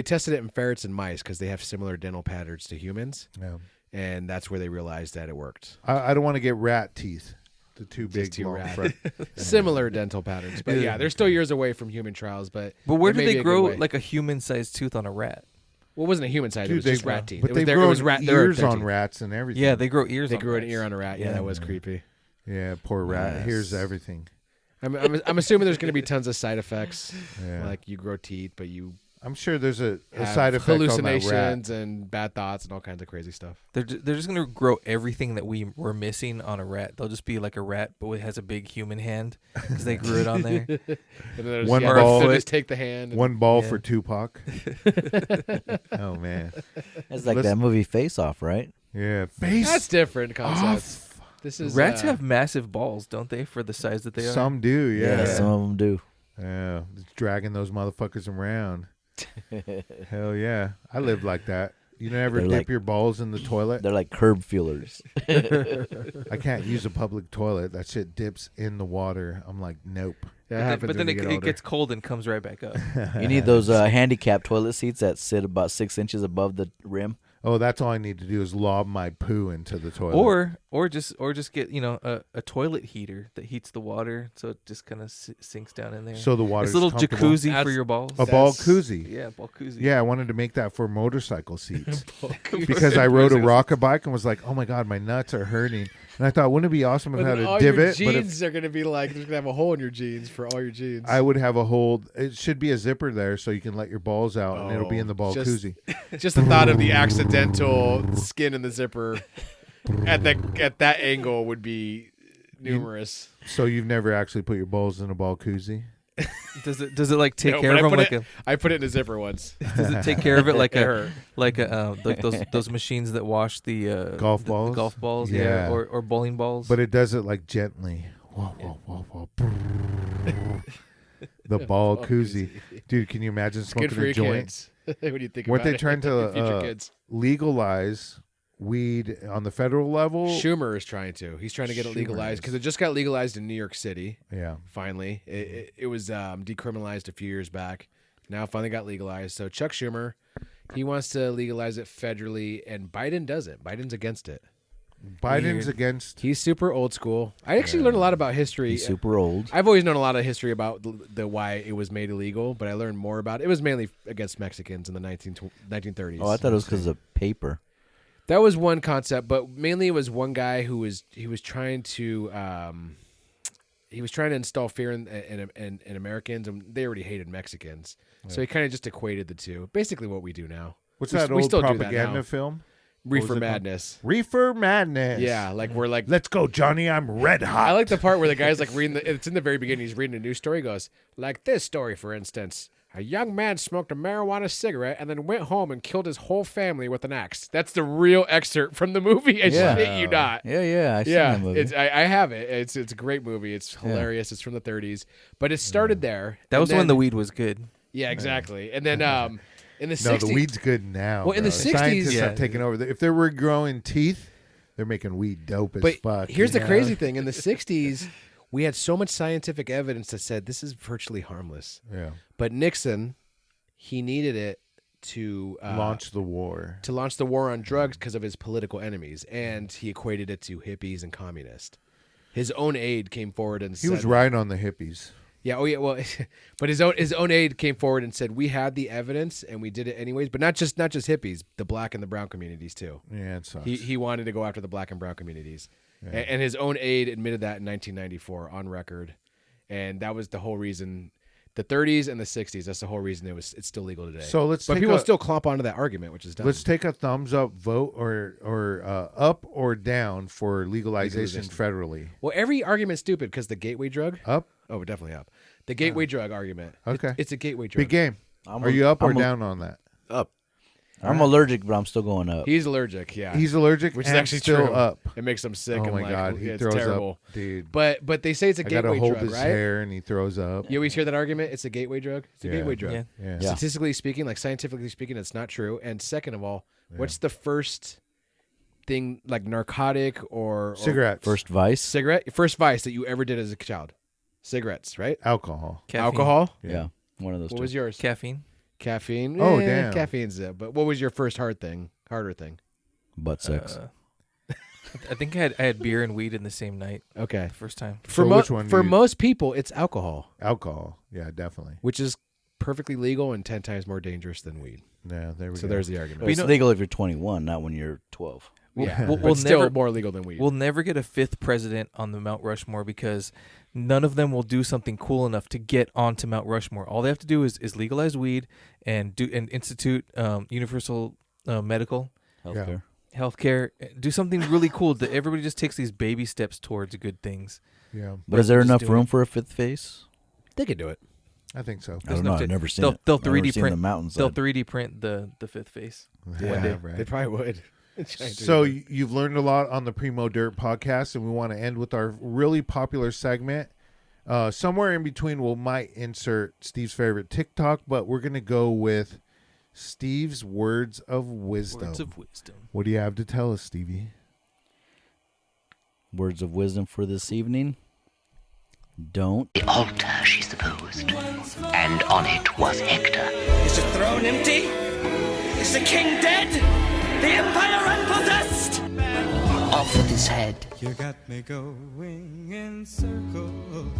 Speaker 5: tested it in ferrets and mice because they have similar dental patterns to humans,
Speaker 4: No.
Speaker 5: and that's where they realized that it worked.
Speaker 4: I don't want to get rat teeth. The two big
Speaker 5: too
Speaker 4: long
Speaker 5: rat.
Speaker 4: front.
Speaker 5: Similar dental patterns, but yeah, they're still years away from human trials. But
Speaker 3: where
Speaker 5: it may
Speaker 3: do
Speaker 5: be
Speaker 3: they
Speaker 5: a good
Speaker 3: grow
Speaker 5: way.
Speaker 3: like a human-sized tooth on a rat?
Speaker 5: Well, it wasn't a human side; it
Speaker 4: Dude,
Speaker 5: was just rat teeth.
Speaker 4: But
Speaker 5: It was
Speaker 4: they've
Speaker 5: their- it
Speaker 4: grown
Speaker 5: was rat.
Speaker 4: ears
Speaker 5: their
Speaker 4: on
Speaker 5: teeth.
Speaker 4: rats and everything.
Speaker 3: Yeah, they grow ears.
Speaker 5: They
Speaker 3: on
Speaker 5: grew an
Speaker 3: rats.
Speaker 5: ear on a rat. Yeah, that was creepy.
Speaker 4: Yeah, poor rat. Here's everything.
Speaker 5: I'm assuming there's going to be tons of side effects.
Speaker 4: Yeah.
Speaker 5: Like you grow teeth, but you
Speaker 4: I'm sure there's a
Speaker 5: have
Speaker 4: side effect on that rat.
Speaker 5: hallucinations and bad thoughts and all kinds of crazy stuff.
Speaker 3: They're just gonna grow everything that we were missing on a rat. They'll just be like a rat, but it has a big human hand because they grew it on there.
Speaker 5: And then there's,
Speaker 4: One
Speaker 5: yeah,
Speaker 4: ball-
Speaker 5: they'll just take the hand. And,
Speaker 4: One ball
Speaker 3: Yeah.
Speaker 4: for Tupac. Oh man.
Speaker 6: That's like
Speaker 4: Listen-
Speaker 6: that movie Face Off, right?
Speaker 4: Yeah. Face
Speaker 5: that's different concepts.
Speaker 4: off.
Speaker 5: This is
Speaker 3: Rats have massive balls, don't they? For the size that they are.
Speaker 4: Some do, yeah.
Speaker 6: Some of them do.
Speaker 4: Yeah. Just dragging those motherfuckers around. Hell yeah. I lived like that. You never
Speaker 6: They're
Speaker 4: dip
Speaker 6: like-
Speaker 4: your balls in the toilet?
Speaker 6: They're like curb feelers.
Speaker 4: I can't use a public toilet. That shit dips in the water. I'm like, nope.
Speaker 5: That
Speaker 3: But
Speaker 5: happens
Speaker 3: then
Speaker 5: when you get
Speaker 3: it
Speaker 5: older.
Speaker 3: gets cold and comes right back up.
Speaker 6: You need those handicap toilet seats that sit about 6 inches above the rim.
Speaker 4: Oh, that's all I need to do is lob my poo into the toilet.
Speaker 3: or just get a toilet heater that heats the water, so it just kind of sinks down in there.
Speaker 4: So the water's
Speaker 3: it's a little
Speaker 4: comfortable.
Speaker 3: jacuzzi for
Speaker 5: That's-
Speaker 3: your balls.
Speaker 4: A ball
Speaker 5: That's-
Speaker 4: koozie.
Speaker 3: Yeah, ball koozie.
Speaker 4: Yeah, I wanted to make that for motorcycle seats because I rode a rocket bike and was like, oh my God, my nuts are hurting. And I thought, wouldn't it be awesome if I had a
Speaker 5: all
Speaker 4: divot?
Speaker 5: your
Speaker 4: But
Speaker 5: jeans are going to be like, there's going to have a hole in your jeans for all your jeans.
Speaker 4: I would have a hole. It should be a zipper there so you can let your balls out and it'll be in the ball
Speaker 5: just-
Speaker 4: koozie.
Speaker 5: Just the thought of the accidental skin in the zipper at that angle would be numerous.
Speaker 4: So you've never actually put your balls in a ball koozie?
Speaker 3: Does it like take
Speaker 5: No,
Speaker 3: care
Speaker 5: but
Speaker 3: of
Speaker 5: I
Speaker 3: them
Speaker 5: put
Speaker 3: like
Speaker 5: it- I put it in a zipper once.
Speaker 3: does it take care of it like
Speaker 5: It hurt.
Speaker 3: like those machines that wash the
Speaker 4: Golf
Speaker 3: the
Speaker 4: balls?
Speaker 3: golf balls,
Speaker 4: Yeah.
Speaker 3: or bowling balls.
Speaker 4: But it does it like gently. Whoa, whoa, whoa, whoa. The ball koozie. Dude, can you imagine
Speaker 5: It's good
Speaker 4: smoking
Speaker 5: for
Speaker 4: a
Speaker 5: your
Speaker 4: joint?
Speaker 5: kids. When you think
Speaker 4: Weren't
Speaker 5: about
Speaker 4: they
Speaker 5: it.
Speaker 4: trying to
Speaker 5: future kids?
Speaker 4: legalize weed on the federal level?
Speaker 5: Schumer is trying to. He's trying to get it
Speaker 4: Schumer
Speaker 5: legalized
Speaker 4: is.
Speaker 5: because it just got legalized in New York City.
Speaker 4: Yeah.
Speaker 5: Finally, it was decriminalized a few years back. Now it finally got legalized. So Chuck Schumer, he wants to legalize it federally, and Biden doesn't. Biden's against it.
Speaker 4: Biden's against.
Speaker 5: He's super old school. I actually learned a lot about history.
Speaker 6: He's super old.
Speaker 5: I've always known a lot of history about the why it was made illegal, but I learned more about it. It was mainly against Mexicans in the 1930s.
Speaker 6: Oh, I thought it was because of paper.
Speaker 5: That was one concept, but mainly it was one guy who was trying to install fear in Americans, and they already hated Mexicans. So he kind of just equated the two. Basically, what we do now.
Speaker 4: What's
Speaker 5: We-
Speaker 4: that
Speaker 5: we
Speaker 4: old
Speaker 5: still do that
Speaker 4: propaganda
Speaker 5: now.
Speaker 4: film?
Speaker 5: Reefer
Speaker 4: was it called?
Speaker 5: Madness.
Speaker 4: Reefer Madness.
Speaker 5: Yeah, like we're like.
Speaker 4: Let's go, Johnny. I'm red hot.
Speaker 5: I like the part where the guy's like reading. It's in the very beginning. He's reading a news story. He goes like this story, for instance. A young man smoked a marijuana cigarette and then went home and killed his whole family with an axe. That's the real excerpt from the movie. And
Speaker 6: Yeah.
Speaker 5: shit you not.
Speaker 6: Yeah, I seen
Speaker 5: Yeah,
Speaker 6: that movie.
Speaker 5: I have it. It's a great movie. It's hilarious. It's from the 30s, but it started there.
Speaker 3: that
Speaker 5: and
Speaker 3: was when
Speaker 5: then-
Speaker 3: the weed was good.
Speaker 5: Yeah, exactly. And then in the 60s,
Speaker 4: No, the weed's good now.
Speaker 5: Well, in the
Speaker 4: bro.
Speaker 5: 60s
Speaker 4: scientists
Speaker 3: yeah.
Speaker 4: have taken over. If they were growing teeth, they're making weed dope as
Speaker 5: But
Speaker 4: fuck.
Speaker 5: here's
Speaker 4: you
Speaker 5: the
Speaker 4: know?
Speaker 5: crazy thing: in the 60s, we had so much scientific evidence that said this is virtually harmless.
Speaker 4: Yeah.
Speaker 5: But Nixon, he needed it to
Speaker 4: Launch the war.
Speaker 5: to launch the war on drugs because of his political enemies, and he equated it to hippies and communists. His own aide came forward and
Speaker 4: He
Speaker 5: said,
Speaker 4: was right on the hippies.
Speaker 5: Yeah, oh yeah, well, but his own aide came forward and said we had the evidence and we did it anyways. But not just hippies, the black and the brown communities too.
Speaker 4: Yeah, it sucks.
Speaker 5: He wanted to go after the black and brown communities, And his own aide admitted that in 1994 on record, and that was the whole reason. The 30s and the 60s. That's the whole reason it's still legal today.
Speaker 4: So
Speaker 5: but people still clomp onto that argument, which is dumb.
Speaker 4: Let's take a thumbs up vote or up or down for legalization federally.
Speaker 5: Well, every argument's stupid because the gateway drug.
Speaker 4: Up.
Speaker 5: Oh, definitely up. The gateway drug argument.
Speaker 4: Okay.
Speaker 5: It's a gateway drug.
Speaker 4: Big game. Are you up or down on that?
Speaker 8: Up.
Speaker 6: I'm allergic, but I'm still going up.
Speaker 5: He's allergic. Yeah.
Speaker 4: He's allergic,
Speaker 5: which
Speaker 4: and
Speaker 5: is actually
Speaker 4: still
Speaker 5: true.
Speaker 4: up.
Speaker 5: It makes him sick.
Speaker 4: Oh
Speaker 5: and
Speaker 4: my
Speaker 5: like,
Speaker 4: God, he
Speaker 5: it's
Speaker 4: throws
Speaker 5: terrible.
Speaker 4: up, dude.
Speaker 5: But they say it's a
Speaker 4: I
Speaker 5: gateway
Speaker 4: gotta hold
Speaker 5: drug,
Speaker 4: his
Speaker 5: right?
Speaker 4: hair, and he throws up.
Speaker 5: You always hear that argument. It's a gateway drug. It's a gateway drug.
Speaker 4: Yeah.
Speaker 5: Statistically speaking, like scientifically speaking, it's not true. And second of all, what's the first thing like narcotic or
Speaker 4: Cigarettes?
Speaker 6: First vice.
Speaker 5: Cigarette. First vice that you ever did as a child. Cigarettes, right?
Speaker 4: Alcohol.
Speaker 3: Caffeine.
Speaker 5: Alcohol.
Speaker 6: Yeah, one of those.
Speaker 5: What
Speaker 6: two.
Speaker 5: was yours?
Speaker 3: Caffeine.
Speaker 5: Caffeine.
Speaker 4: Oh, damn.
Speaker 5: Caffeine's it. But what was your first harder thing?
Speaker 6: Butt sex.
Speaker 3: I think I had beer and weed in the same night.
Speaker 5: Okay.
Speaker 3: The first time.
Speaker 4: Which one?
Speaker 5: For most people, it's alcohol,
Speaker 4: Alcohol. Yeah, definitely.
Speaker 5: which is perfectly legal and 10 times more dangerous than weed.
Speaker 4: Yeah, there we go.
Speaker 5: So there's the argument.
Speaker 6: Well, it's legal if you're 21, not when you're 12.
Speaker 5: Yeah,
Speaker 3: We'll
Speaker 5: but still
Speaker 3: never-
Speaker 5: more legal than weed.
Speaker 3: We'll never get a fifth president on the Mount Rushmore because none of them will do something cool enough to get onto Mount Rushmore. All they have to do is legalize weed and institute universal medical healthcare. Do something really cool that everybody just takes these baby steps towards good things.
Speaker 4: Yeah.
Speaker 6: But is there
Speaker 3: Just
Speaker 6: enough
Speaker 3: doing
Speaker 6: room
Speaker 3: it.
Speaker 6: for a fifth face?
Speaker 5: They could do it.
Speaker 4: I think so.
Speaker 6: I don't know. I've never seen
Speaker 3: they'll,
Speaker 6: it.
Speaker 3: They'll
Speaker 6: I've never
Speaker 3: 3D
Speaker 6: seen
Speaker 3: print
Speaker 6: the mountainside.
Speaker 3: They'll 3D print the fifth face.
Speaker 4: Yeah, right.
Speaker 5: They probably would.
Speaker 4: So you've learned a lot on the Primo Dirt podcast, and we want to end with our really popular segment. Somewhere in between, we might insert Steve's favorite TikTok, but we're going to go with Steve's words of wisdom.
Speaker 3: Words of wisdom.
Speaker 4: What do you have to tell us, Stevie?
Speaker 6: Words of wisdom for this evening. Don't.
Speaker 1: The altar, she supposed, and on it was Hector.
Speaker 2: Is the throne empty? Is the king dead? The empire unpossessed?
Speaker 1: Off with his head.
Speaker 9: You got me going in circles.